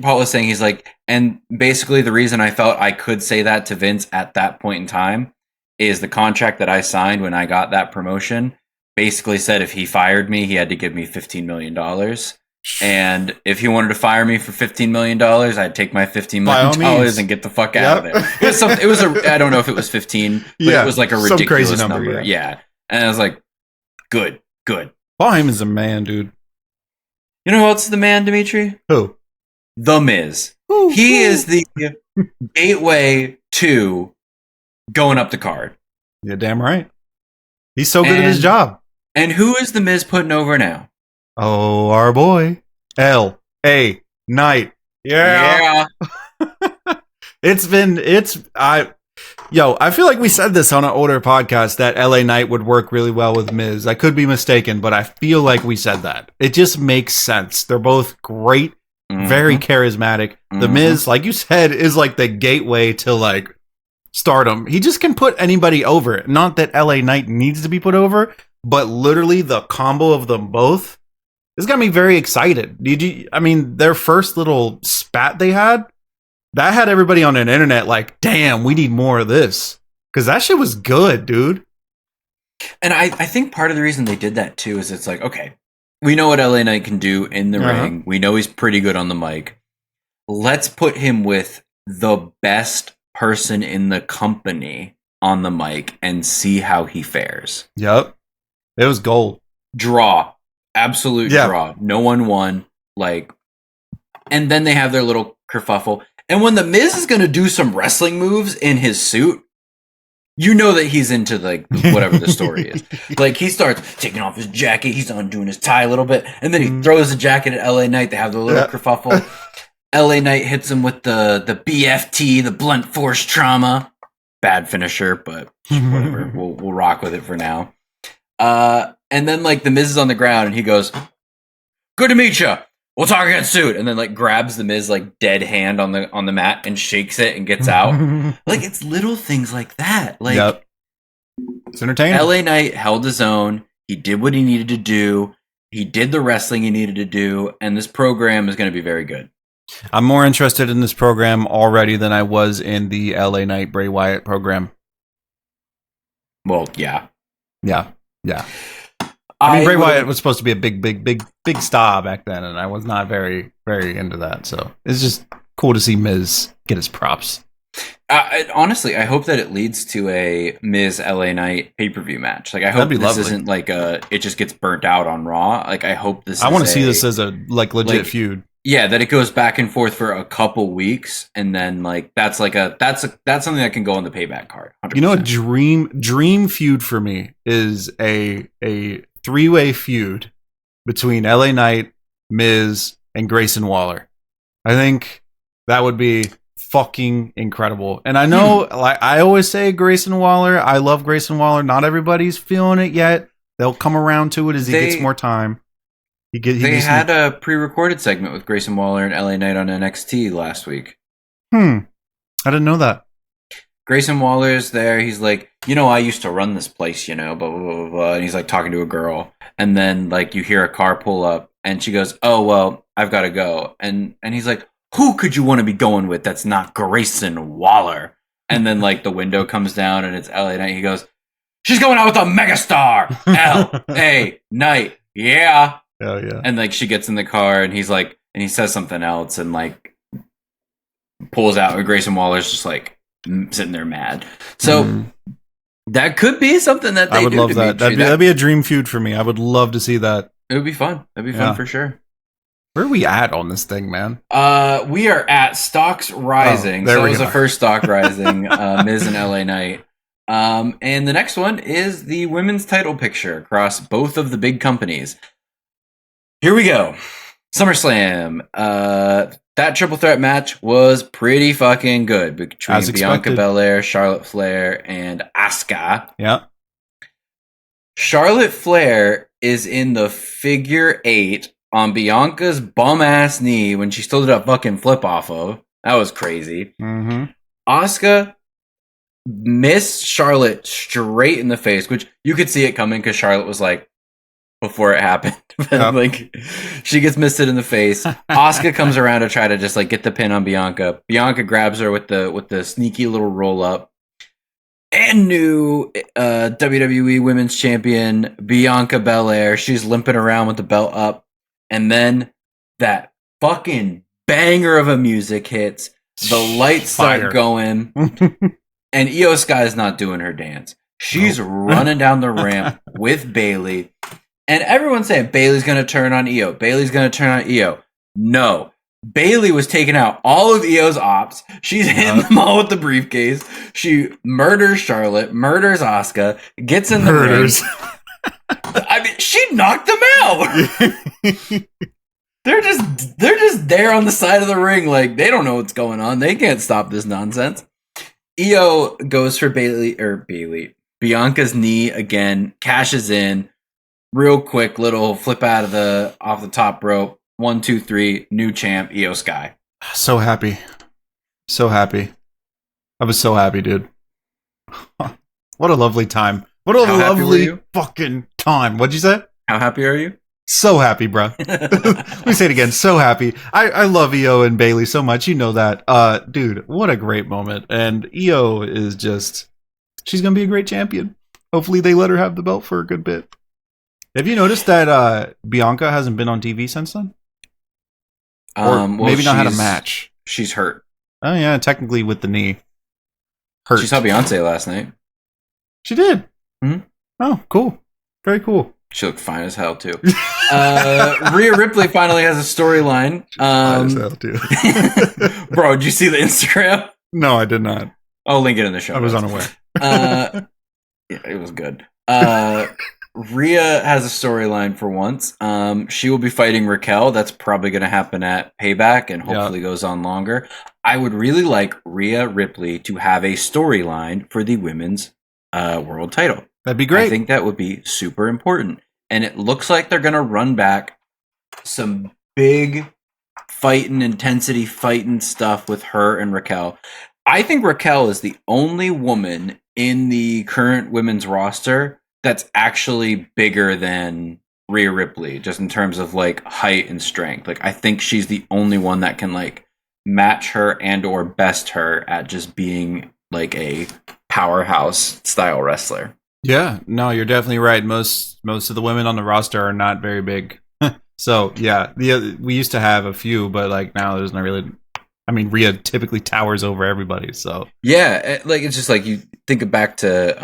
Paul was saying, he's like, and basically the reason I felt I could say that to Vince at that point in time is the contract that I signed when I got that promotion basically said if he fired me, he had to give me $15 million. And if he wanted to fire me for $15 million, I'd take my $15 million and get the fuck out of there. It was I don't know if it was 15, but it was like a ridiculous crazy number. Yeah. And I was like, good. Paul Heyman's a man, dude. You know who else is the man, Demetri? Who? The Miz. He is the gateway to going up the card. You're damn right. He's so good at his job. And who is the Miz putting over now? Oh, our boy, L.A. Knight. Yeah. I feel like we said this on an older podcast that LA Knight would work really well with Miz. I could be mistaken, but I feel like we said that. It just makes sense. They're both great, very charismatic. The Miz, like you said, is like the gateway to like stardom. He just can put anybody over. Not that LA Knight needs to be put over, but literally the combo of them both. This got me very excited. Their first little spat they had, that had everybody on the internet like, damn, we need more of this. Because that shit was good, dude. And I think part of the reason they did that, too, is it's like, okay, we know what LA Knight can do in the ring. We know he's pretty good on the mic. Let's put him with the best person in the company on the mic and see how he fares. Yep. It was gold. Draw. Absolute draw. No one won. And then they have their little kerfuffle. And when the Miz is going to do some wrestling moves in his suit, you know that he's into whatever the story is. Like he starts taking off his jacket, he's undoing his tie a little bit, and then he throws the jacket at LA Knight. They have the little kerfuffle. LA Knight hits him with the BFT, the blunt force trauma. Bad finisher, but whatever. We'll rock with it for now. And then the Miz is on the ground and he goes, "Good to meet you. We'll talk again soon." And then grabs the Miz dead hand on the mat and shakes it and gets out. It's little things like that. It's entertaining. LA Knight held his own. He did what he needed to do. He did the wrestling he needed to do, and this program is going to be very good. I'm more interested in this program already than I was in the LA Knight Bray Wyatt program. Well, yeah. Bray Wyatt was supposed to be a big star back then, and I was not very, very into that. So it's just cool to see Miz get his props. Honestly, I hope that it leads to a Miz LA Knight pay-per-view match. Like, I hope be this lovely. isn't like it just gets burnt out on Raw. Like, I hope this. I want to is see this as a legit feud. Yeah, that it goes back and forth for a couple weeks, and then like that's something that can go on the payback card. 100%. You know, a dream feud for me is a 3-way feud between LA Knight, Miz, and Grayson Waller. I think that would be fucking incredible. And I know, like I always say, Grayson Waller. I love Grayson Waller. Not everybody's feeling it yet. They'll come around to it as he gets more time. They had a pre-recorded segment with Grayson Waller and LA Knight on NXT last week. I didn't know that. Grayson Waller's there. He's like, I used to run this place, blah, blah, blah, blah. And he's like talking to a girl. And then like you hear a car pull up and she goes, oh, well, I've got to go. And he's like, who could you want to be going with that's not Grayson Waller? And then like the window comes down and it's LA Knight. He goes, she's going out with a megastar. LA Knight. Yeah. Oh, yeah. And like she gets in the car and he's like, and he says something else and like pulls out and Grayson Waller's just like sitting there mad. So that could be something that they I would do. love that. That'd be a dream feud for me. I would love to see that. It would be fun. That'd be fun for sure. Where are we at on this thing, man? We are at Stocks Rising. So it was the first Stock Rising, Miz and LA Knight. And the next one is the women's title picture across both of the big companies. Here we go. SummerSlam. That triple threat match was pretty fucking good between Bianca Belair, Charlotte Flair, and Asuka. Yeah. Charlotte Flair is in the figure 8 on Bianca's bum ass knee when she still did a fucking flip off of. That was crazy. Asuka missed Charlotte straight in the face, which you could see it coming because Charlotte was like, before it happened. Like she gets missed in the face. Asuka comes around to try to just like get the pin on Bianca. Bianca grabs her with the sneaky little roll up. And new WWE Women's Champion Bianca Belair. She's limping around with the belt up. And then that fucking banger of a music hits. The lights start going. And Io Sky's not doing her dance. She's running down the ramp with Bayley. And everyone's saying Bayley's going to turn on Io. Bayley's going to turn on Io. No. Bayley was taking out all of Io's ops. She's hitting them all with the briefcase. She murders Charlotte, murders Asuka, gets in the ring. I mean, she knocked them out. They're just there on the side of the ring like they don't know what's going on. They can't stop this nonsense. Io goes for Bianca's knee again, cashes in. Real quick little flip out of off the top rope. 1, 2, 3, new champ, Io Sky. So happy. So happy. I was so happy, dude. What a lovely time. What a lovely fucking time. What'd you say? How happy are you? So happy, bro. Let me say it again. So happy. I love Io and Bayley so much. You know that. Dude, what a great moment. And Io is just, she's going to be a great champion. Hopefully they let her have the belt for a good bit. Have you noticed that Bianca hasn't been on TV since then? Or maybe not had a match. She's hurt. Oh, yeah, technically with the knee. Hurt. She saw Beyonce last night. She did? Mm-hmm. Oh, cool. Very cool. She looked fine as hell, too. Rhea Ripley finally has a storyline. Fine as hell, too. Bro, did you see the Instagram? No, I did not. I'll link it in the show. I was unaware. Yeah, it was good. Rhea has a storyline for once. She will be fighting Raquel. That's probably going to happen at Payback and hopefully goes on longer. I would really like Rhea Ripley to have a storyline for the women's world title. That'd be great. I think that would be super important. And it looks like they're going to run back some big intensity fighting stuff with her and Raquel. I think Raquel is the only woman in the current women's roster that's actually bigger than Rhea Ripley, just in terms of like height and strength. Like I think she's the only one that can like match her and or best her at just being like a powerhouse style wrestler. Yeah, no, you're definitely right. Most of the women on the roster are not very big. So yeah, we used to have a few, but like now there's not really I mean, Rhea typically towers over everybody, so Yeah, like it's just like you think back to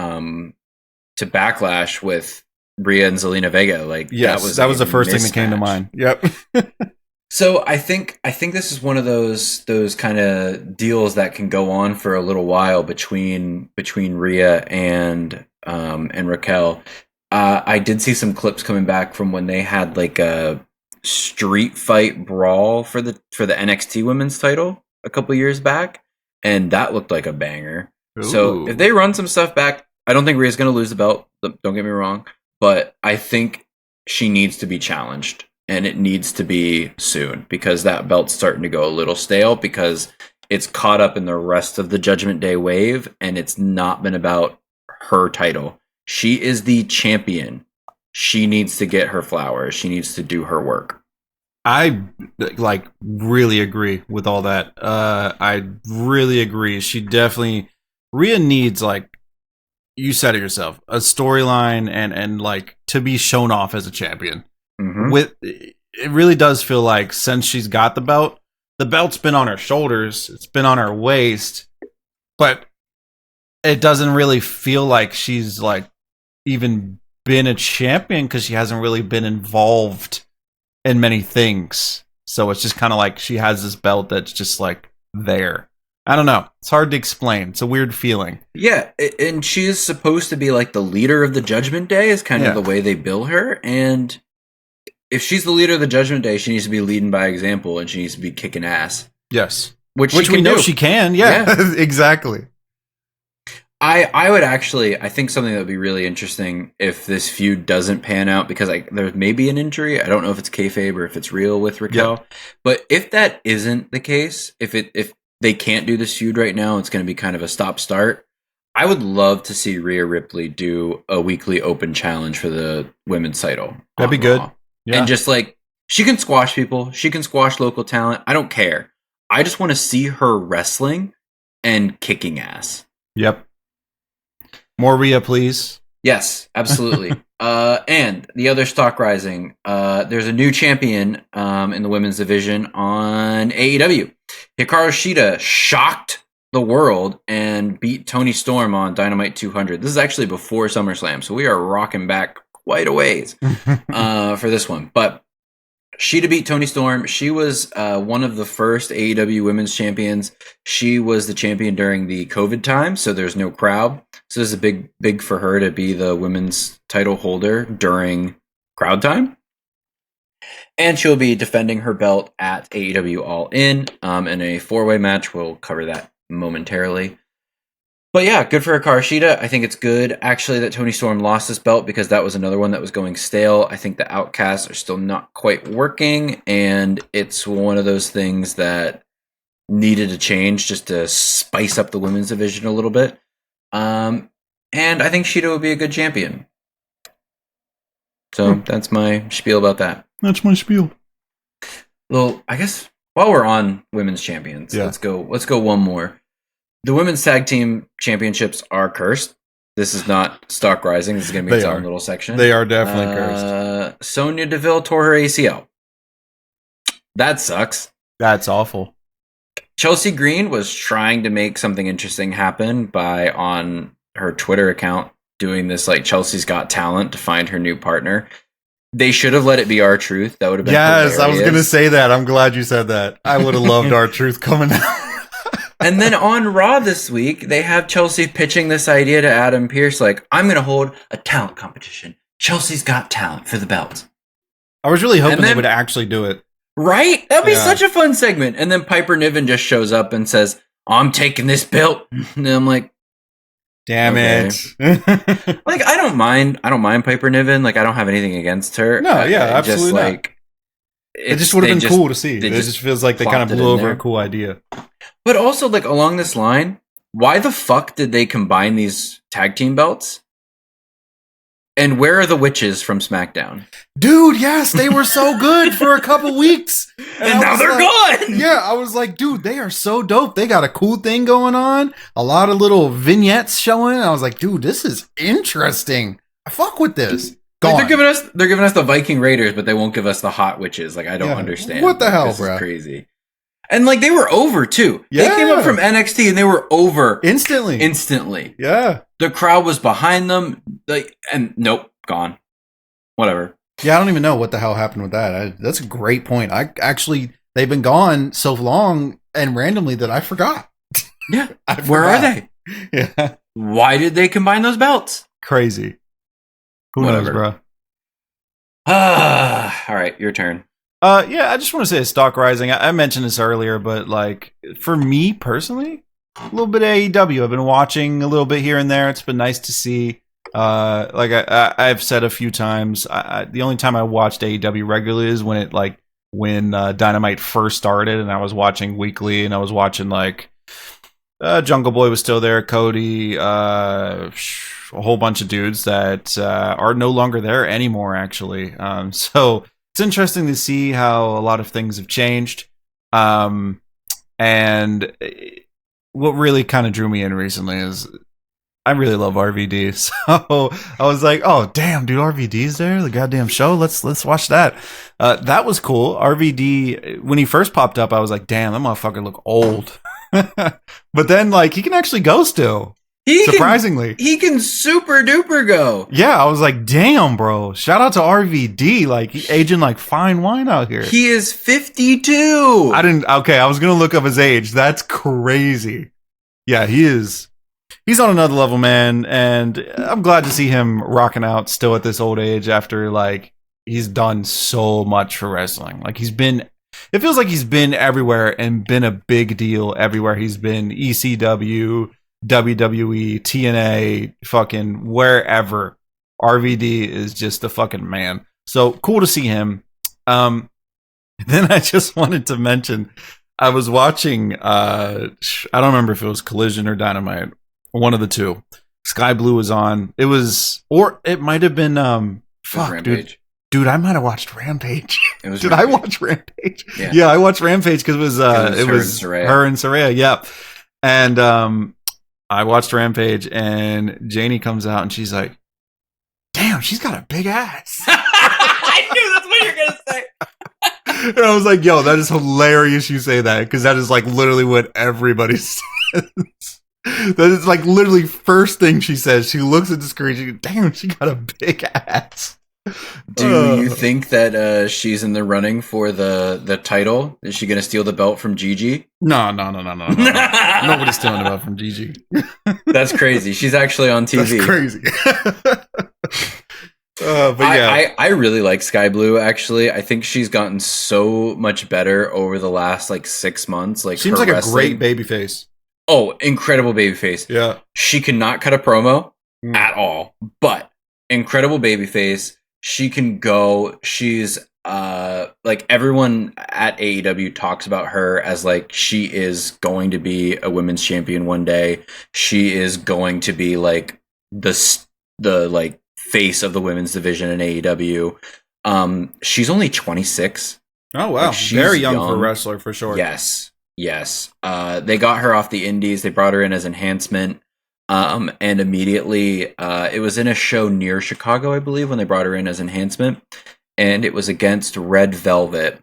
Backlash with Rhea and Zelina Vega. Like yes, that was the first thing that came to mind. Yep. So I think this is one of those kind of deals that can go on for a little while between Rhea and Raquel. I did see some clips coming back from when they had like a street fight brawl for the NXT women's title a couple years back, and that looked like a banger. Ooh. So if they run some stuff back, I don't think Rhea's going to lose the belt. Don't get me wrong, but I think she needs to be challenged. And it needs to be soon because that belt's starting to go a little stale because it's caught up in the rest of the Judgment Day wave and it's not been about her title. She is the champion. She needs to get her flowers. She needs to do her work. I like really agree with all that. I really agree. Rhea needs, like you said it yourself, a storyline and like to be shown off as a champion. Mm-hmm. It really does feel like since she's got the belt's been on her shoulders, it's been on her waist, but it doesn't really feel like she's like even been a champion because she hasn't really been involved in many things. So it's just kind of like she has this belt that's just like there. I don't know. It's hard to explain. It's a weird feeling. Yeah, and she is supposed to be like the leader of the Judgment Day is kind of the way they bill her, and if she's the leader of the Judgment Day, she needs to be leading by example and she needs to be kicking ass. Yes. Which we know she can. Yeah. Exactly. I would actually, I think something that would be really interesting if this feud doesn't pan out because there may be an injury. I don't know if it's kayfabe or if it's real with Raquel. Yep. But if that isn't the case, if they can't do this feud right now, it's going to be kind of a stop-start. I would love to see Rhea Ripley do a weekly open challenge for the women's title. That'd be good. Raw. Yeah. And just like, she can squash people. She can squash local talent. I don't care. I just want to see her wrestling and kicking ass. Yep. More Rhea, please. Yes, absolutely. And the other stock rising, there's a new champion in the women's division on AEW. Hikaru Shida shocked the world and beat Toni Storm on Dynamite 200. This is actually before SummerSlam, so we are rocking back quite a ways for this one. But Shida beat Toni Storm. She was one of the first AEW women's champions. She was the champion during the COVID time, so there's no crowd. So this is a big for her to be the women's title holder during crowd time. And she'll be defending her belt at AEW All In in a 4-way match. We'll cover that momentarily. But yeah, good for Hikaru Shida. I think it's good, actually, that Toni Storm lost this belt because that was another one that was going stale. I think the Outcasts are still not quite working, and it's one of those things that needed to change just to spice up the women's division a little bit. And I think Shida would be a good champion. So that's my spiel about that. That's my spiel. Well, I guess while we're on women's champions, let's go one more. The women's tag team championships are cursed. This is not stock rising. This is going to be its own little section. They are definitely cursed. Sonya Deville tore her ACL. That sucks. That's awful. Chelsea Green was trying to make something interesting happen by, on her Twitter account, doing this like Chelsea's Got Talent to find her new partner. They should have let it be R-Truth. That would have been hilarious. I was going to say that. I'm glad you said that. I would have loved R-Truth coming out. And then on Raw this week, they have Chelsea pitching this idea to Adam Pearce, like, I'm going to hold a talent competition. Chelsea's Got Talent for the belt. I was really hoping they would actually do it. Right? That'd be such a fun segment. And then Piper Niven just shows up and says, I'm taking this belt. And I'm like, damn it. Like, I don't mind Piper Niven. Like, I don't have anything against her. No, absolutely just, not. It just would have been cool to see. It just feels like they kind of blew over a cool idea. But also, like, along this line, why the fuck did they combine these tag team belts? And where are the witches from SmackDown? Dude, yes, they were so good for a couple weeks. And now they're gone! Yeah, I was like, dude, they are so dope. They got a cool thing going on. A lot of little vignettes showing. I was like, dude, this is interesting. I fuck with this. Like, they're giving us the Viking Raiders, but they won't give us the hot witches. Like, I don't understand. What the hell, this bro? Is crazy. And like they were over too. Yeah. They came up from NXT and they were over instantly. Yeah. The crowd was behind them. Like, and nope, gone. Whatever. Yeah, I don't even know what the hell happened with that. That's a great point. They've been gone so long and randomly that I forgot. Yeah. Where are they? Yeah. Why did they combine those belts? Crazy. Who knows, bro? All right, your turn. Yeah, I just want to say stock rising. I mentioned this earlier, but like for me personally, a little bit of AEW. I've been watching a little bit here and there. It's been nice to see. Like I've said a few times, the only time I watched AEW regularly is when Dynamite first started, and I was watching weekly, and I was watching like Jungle Boy was still there, Cody, a whole bunch of dudes that are no longer there anymore, actually. So it's interesting to see how a lot of things have changed. And what really kind of drew me in recently is I really love RVD. So I was like, oh, damn, dude, RVD's there? The goddamn show? Let's watch that. That was cool. RVD, when he first popped up, I was like, damn, that motherfucker look old. But then, like, he can actually go still. Surprisingly. He can super duper go. Yeah, I was like, damn, bro. Shout out to RVD. Like, he aging like fine wine out here. He is 52. I was going to look up his age. That's crazy. Yeah, he is. He's on another level, man. And I'm glad to see him rocking out still at this old age after, like, he's done so much for wrestling. Like, it feels like he's been everywhere and been a big deal everywhere he's been. ECW, WWE, TNA, fucking wherever. RVD is just a fucking man. So cool to see him. Then I just wanted to mention, I was watching, I don't remember if it was Collision or Dynamite, one of the two. Sky Blue was on. Or it might have been, fuck, dude, I might have watched Rampage. Did I watch Rampage? Yeah, I watched Rampage because it was her and Saraya. Yeah, and I watched Rampage, and Janie comes out, and she's like, "Damn, she's got a big ass." I knew that's what you're gonna say. And I was like, "Yo, that is hilarious." You say that because that is like literally what everybody says. That is like literally first thing she says. She looks at the screen. She goes, "Damn, she got a big ass." Do you think that she's in the running for the title? Is she going to steal the belt from Gigi? No. Nobody's stealing the belt from Gigi. That's crazy. She's actually on TV. That's crazy. But yeah. I really like Sky Blue, actually. I think she's gotten so much better over the last like 6 months. Like, seems like wrestling. A great babyface. Oh, incredible babyface. Yeah. She cannot cut a promo at all, but incredible babyface. She can go. She's like everyone at AEW talks about her as like she is going to be a women's champion one day. She is going to be like the like face of the women's division in AEW. She's only 26. Oh wow, like, she's very young for a wrestler for sure. Yes. They got her off the indies. They brought her in as enhancement. And immediately, it was in a show near Chicago, I believe, when they brought her in as enhancement, and it was against Red Velvet,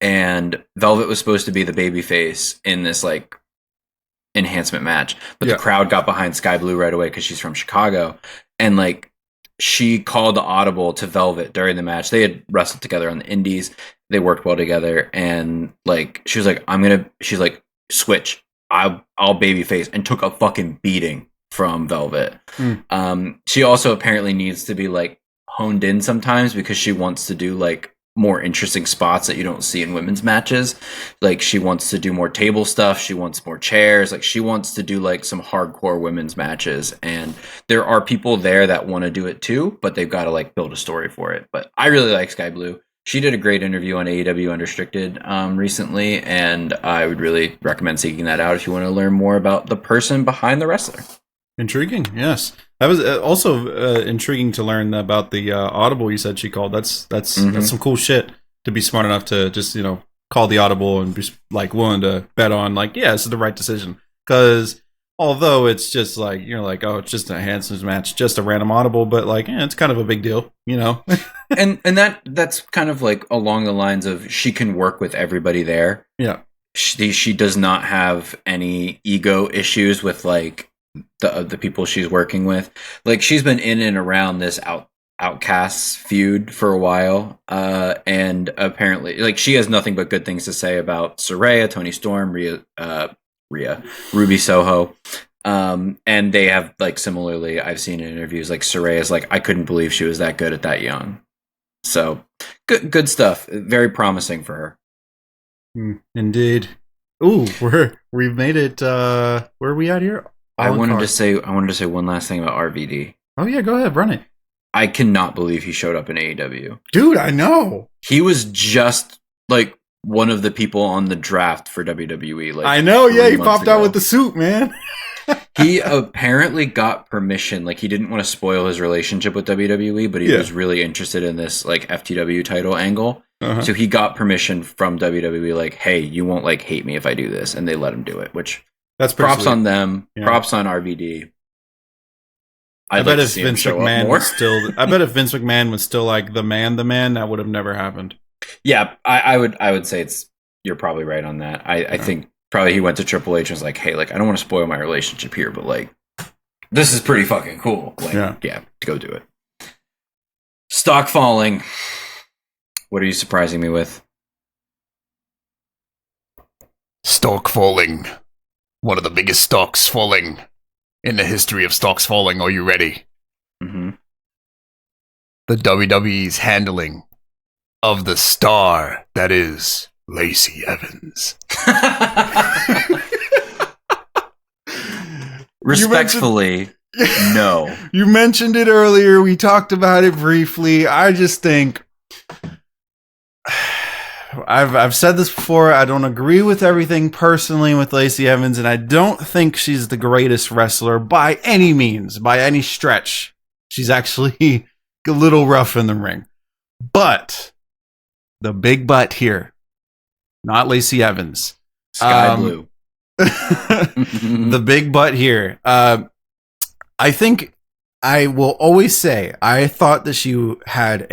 and Velvet was supposed to be the babyface in this like enhancement match, but the crowd got behind Sky Blue right away because she's from Chicago, and like she called the audible to Velvet during the match. They had wrestled together on the indies, they worked well together, and like she was like, she's like, switch. I'll babyface, and took a fucking beating from Velvet. She also apparently needs to be like honed in sometimes because she wants to do like more interesting spots that you don't see in women's matches. Like she wants to do more table stuff. She wants more chairs. Like she wants to do like some hardcore women's matches. And there are people there that want to do it too, but they've got to like build a story for it. But I really like Sky Blue. She did a great interview on AEW Unrestricted recently, and I would really recommend seeking that out if you want to learn more about the person behind the wrestler. Intriguing, yes. That was also intriguing to learn about the audible you said she called. That's some cool shit to be smart enough to just call the audible and be like willing to bet on like this is the right decision. Because although it's just like you're like, oh, it's just a enhancement match, just a random audible, but like it's kind of a big deal, and that's kind of like along the lines of she can work with everybody there. Yeah. she does not have any ego issues with like the people she's working with. Like she's been in and around this Outcasts feud for a while, and apparently, like she has nothing but good things to say about Saraya, Tony Storm, Ruby Soho, and they have like similarly. I've seen in interviews like Saraya's like I couldn't believe she was that good at that young. So good stuff. Very promising for her. Indeed. Ooh, we've made it. Where are we at here? I wanted to say one last thing about RVD. Oh yeah, go ahead, run it. I cannot believe he showed up in AEW. Dude, I know. He was just like one of the people on the draft for WWE. Like I know, yeah, he popped out with the suit, man. He apparently got permission. Like he didn't want to spoil his relationship with WWE, but he was really interested in this like FTW title angle. So he got permission from WWE, like, hey, you won't like hate me if I do this, and they let him do it. Which that's props sweet. On them. Yeah. Props on RVD. I bet if Vince McMahon was still like the man, that would have never happened. Yeah, I would say you're probably right on that. I think probably he went to Triple H and was like, hey, like I don't want to spoil my relationship here, but like this is pretty fucking cool. Like, yeah, go do it. Stock falling. What are you surprising me with? Stock falling. One of the biggest stocks falling in the history of stocks falling. Are you ready? Mm-hmm. The WWE's handling of the star that is Lacey Evans. Respectfully, no. You mentioned it earlier. We talked about it briefly. I just think I've said this before. I don't agree with everything personally with Lacey Evans, and I don't think she's the greatest wrestler by any means, by any stretch. She's actually a little rough in the ring. But the big but here, not Lacey Evans. Sky blue. The big but here. I think I will always say I thought that she had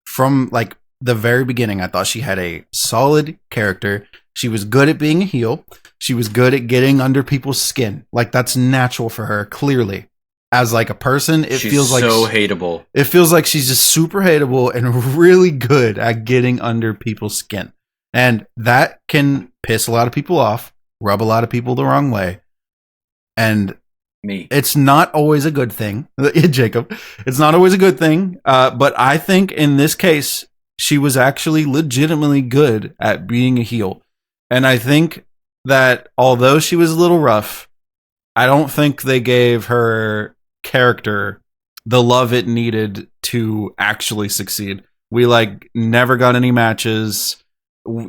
from like the very beginning, I thought she had a solid character. She was good at being a heel. She was good at getting under people's skin. Like that's natural for her, clearly. As like a person, she's feels like so hateable. It feels like she's just super hateable and really good at getting under people's skin. And that can piss a lot of people off, rub a lot of people the wrong way. And it's not always a good thing. Jacob, it's not always a good thing. But I think in this case, she was actually legitimately good at being a heel. And I think that although she was a little rough, I don't think they gave her character the love it needed to actually succeed. We like never got any matches.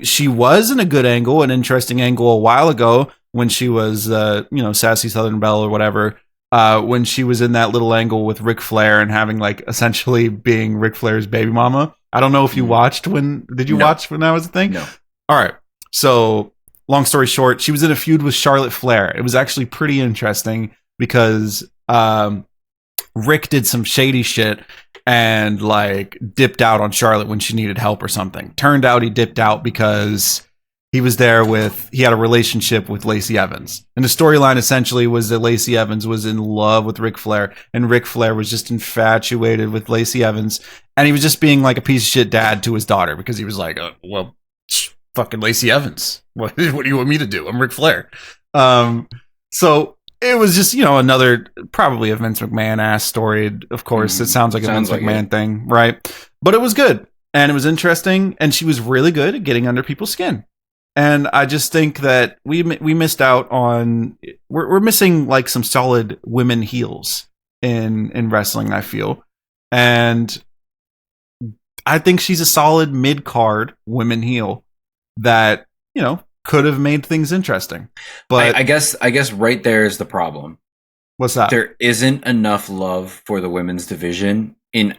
She was in a good angle, an interesting angle a while ago when she was, Sassy Southern Belle or whatever. When she was in that little angle with Ric Flair and having like essentially being Ric Flair's baby mama. I don't know if you watched did you watch when that was a thing? No. All right. So long story short, she was in a feud with Charlotte Flair. It was actually pretty interesting because Rick did some shady shit and like dipped out on Charlotte when she needed help or something. Turned out he dipped out because he had a relationship with Lacey Evans. And the storyline essentially was that Lacey Evans was in love with Ric Flair and Ric Flair was just infatuated with Lacey Evans. And he was just being like a piece of shit dad to his daughter because he was like, fucking Lacey Evans. What do you want me to do? I'm Ric Flair. So it was just, another probably a Vince McMahon ass story. Of course, it sounds like a Vince McMahon thing, right? But it was good and it was interesting. And she was really good at getting under people's skin. And I just think that we missed out on. We're missing like some solid women heels in wrestling. I feel, and I think she's a solid mid card women heel that could have made things interesting. But I guess right there is the problem. What's that? There isn't enough love for the women's division in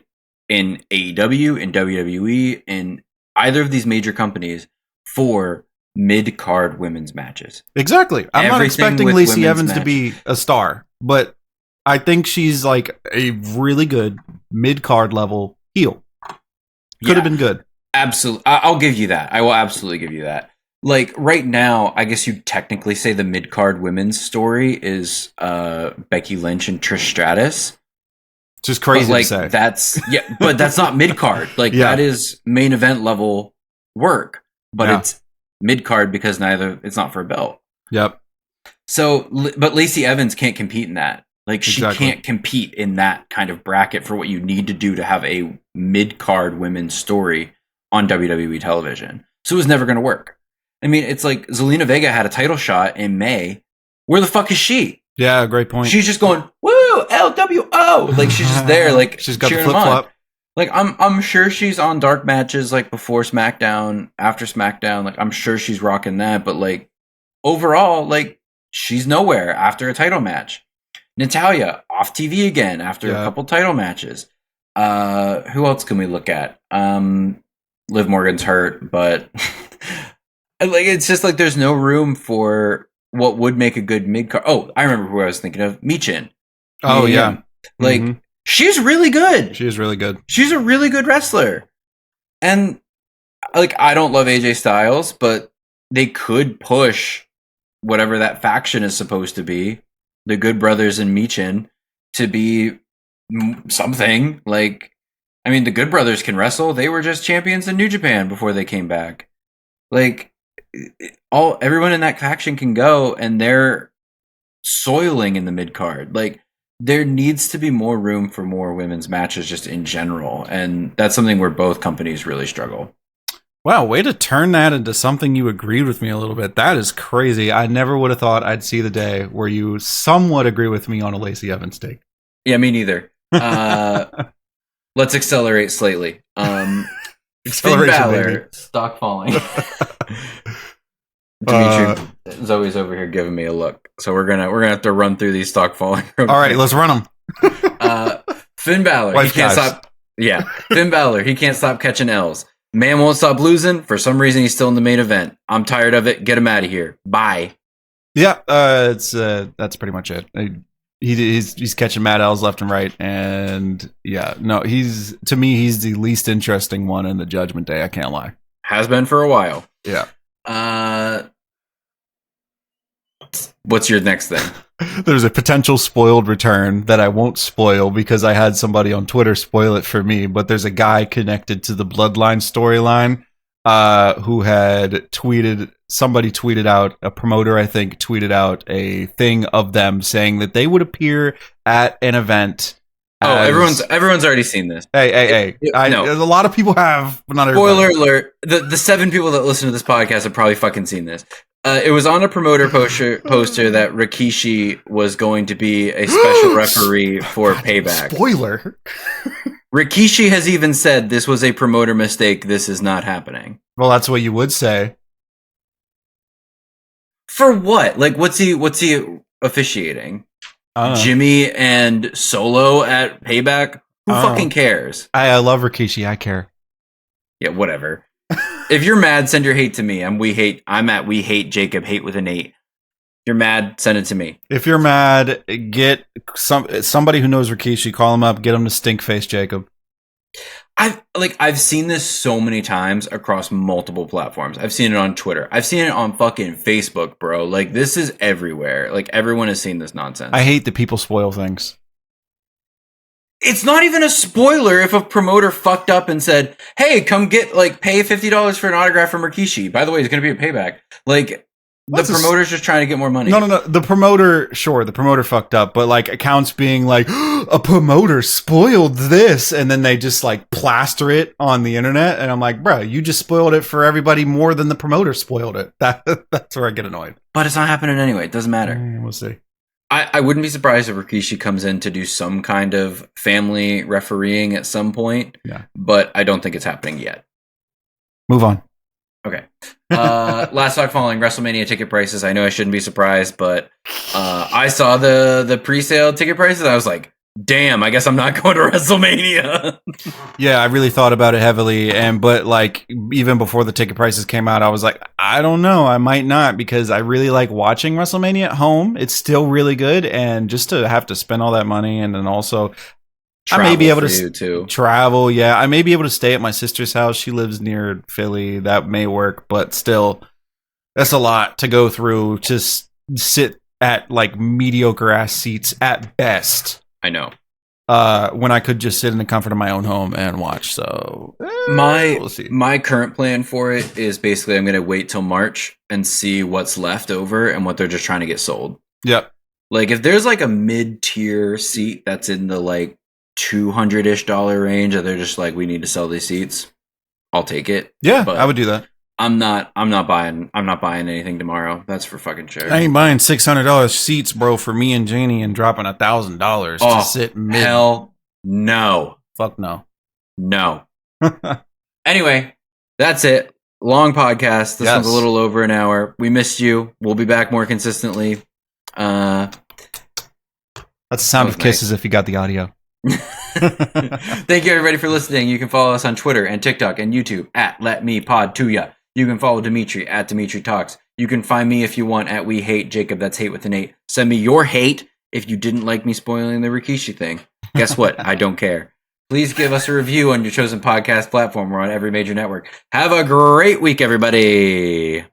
AEW, in WWE, in either of these major companies for mid-card women's matches. Exactly. I'm not expecting Lacey Evans to be a star, but I think she's like a really good mid-card level heel. Could have been good. Absolutely. I'll give you that. I will absolutely give you that. like right now, I guess you'd technically say the mid card women's story is Becky Lynch and Trish Stratus. Just crazy But, like, to say. but that's not mid card. Like that is main event level work, but it's mid card because it's not for a belt. Yep. So, but Lacey Evans can't compete in that. Like she can't compete in that kind of bracket for what you need to do to have a mid card women's story on WWE television. So it was never going to work. I mean, it's like Zelina Vega had a title shot in May. Where the fuck is she? Yeah, great point. She's just going, woo, LWO. Like she's just there, like she's got the cheering flip them on. flop. Like I'm sure she's on dark matches like before SmackDown, after SmackDown. Like I'm sure she's rocking that, but like overall, like she's nowhere after a title match. Natalia off TV again after a couple title matches. Who else can we look at? Liv Morgan's hurt, but like it's just like there's no room for what would make a good mid card. Oh, I remember who I was thinking of. Michin. Oh yeah, like she's really good. She is really good. She's a really good wrestler, and like I don't love AJ Styles, but they could push whatever that faction is supposed to be, the Good Brothers and Michin, to be something. Like, I mean, the Good Brothers can wrestle. They were just champions in New Japan before they came back. Like, everyone in that faction can go, and they're soiling in the mid card. Like, there needs to be more room for more women's matches just in general, and that's something where both companies really struggle. Wow, way to turn that into something you agreed with me a little bit. That is crazy. I never would have thought I'd see the day where you somewhat agree with me on a Lacey Evans take. Yeah, me neither. Let's accelerate slightly. Finn Balor, stock falling. Demetri is always over here giving me a look, so we're gonna have to run through these stock falling. All right, let's run them. Finn Balor, he can't stop. Yeah, Finn Balor, he can't stop catching L's. Man won't stop losing. For some reason, he's still in the main event. I'm tired of it. Get him out of here. Bye. Yeah, that's pretty much it. He's catching Mad L's left and right, and yeah, no, he's the least interesting one in the Judgment Day. I can't lie. Has been for a while. Yeah. What's your next thing? There's a potential spoiled return that I won't spoil because I had somebody on Twitter spoil it for me, but there's a guy connected to the Bloodline storyline who had tweeted out, a promoter I think tweeted out a thing of them saying that they would appear at an event. Everyone's already seen this. Hey. No. A lot of people have, but not everybody. Spoiler alert, the 7 people that listen to this podcast have probably fucking seen this. It was on a promoter poster that Rikishi was going to be a special referee for Payback. Spoiler. Rikishi has even said this was a promoter mistake. This is not happening. Well, that's what you would say. For what? Like, what's he officiating? Jimmy and Solo at Payback? Who fucking cares? I love Rikishi. I care. Yeah, whatever. If you're mad, send your hate to me. I'm at We Hate Jacob, hate with an 8. If you're mad, send it to me. If you're mad, get somebody who knows Rikishi, call him up, get him to stink face Jacob. I've seen this so many times across multiple platforms. I've seen it on Twitter. I've seen it on fucking Facebook, bro. Like, this is everywhere. Like, everyone has seen this nonsense. I hate that people spoil things. It's not even a spoiler if a promoter fucked up and said, hey, come get, like, pay $50 for an autograph from Rikishi. By the way, he's going to be a Payback. Like, the promoter's just trying to get more money. No. The promoter fucked up, but like accounts being like, a promoter spoiled this, and then they just like plaster it on the internet, and I'm like, bro, you just spoiled it for everybody more than the promoter spoiled it. That's where I get annoyed. But it's not happening anyway. It doesn't matter. We'll see. I wouldn't be surprised if Rikishi comes in to do some kind of family refereeing at some point. Yeah. But I don't think it's happening yet. Move on. Okay. Last talk following WrestleMania ticket prices. I know I shouldn't be surprised, but I saw the pre-sale ticket prices. I was like, damn, I guess I'm not going to WrestleMania. Yeah, I really thought about it heavily, but like even before the ticket prices came out, I was like, I don't know, I might not, because I really like watching WrestleMania at home. It's still really good, and just to have to spend all that money, and then also travel, I may be able to travel. Yeah, I may be able to stay at my sister's house. She lives near Philly. That may work, but still, That's a lot to go through to sit at like mediocre ass seats at best. I know. When I could just sit in the comfort of my own home and watch. So we'll see. My current plan for it is basically I'm going to wait till March and see what's left over and what they're just trying to get sold. Yep. Like if there's like a mid-tier seat that's in the like $200-ish range, and they're just like, we need to sell these seats, I'll take it. Yeah, but I would do that. I'm not buying anything tomorrow. That's for fucking sure. I ain't buying $600 seats, bro, for me and Janie and dropping $1,000 to sit mid. Hell no. Fuck no. No. Anyway, that's it. Long podcast. This one's a little over an hour. We missed you. We'll be back more consistently. That's the sound of kisses if you got the audio. Thank you everybody for listening. You can follow us on Twitter and TikTok and YouTube at Let Me Pod To Ya. You can follow Demetri at Demetri Talks. You can find me if you want at We Hate Jacob. That's hate with an 8. Send me your hate if you didn't like me spoiling the Rikishi thing. Guess what? I don't care. Please give us a review on your chosen podcast platform. We're on every major network. Have a great week, everybody.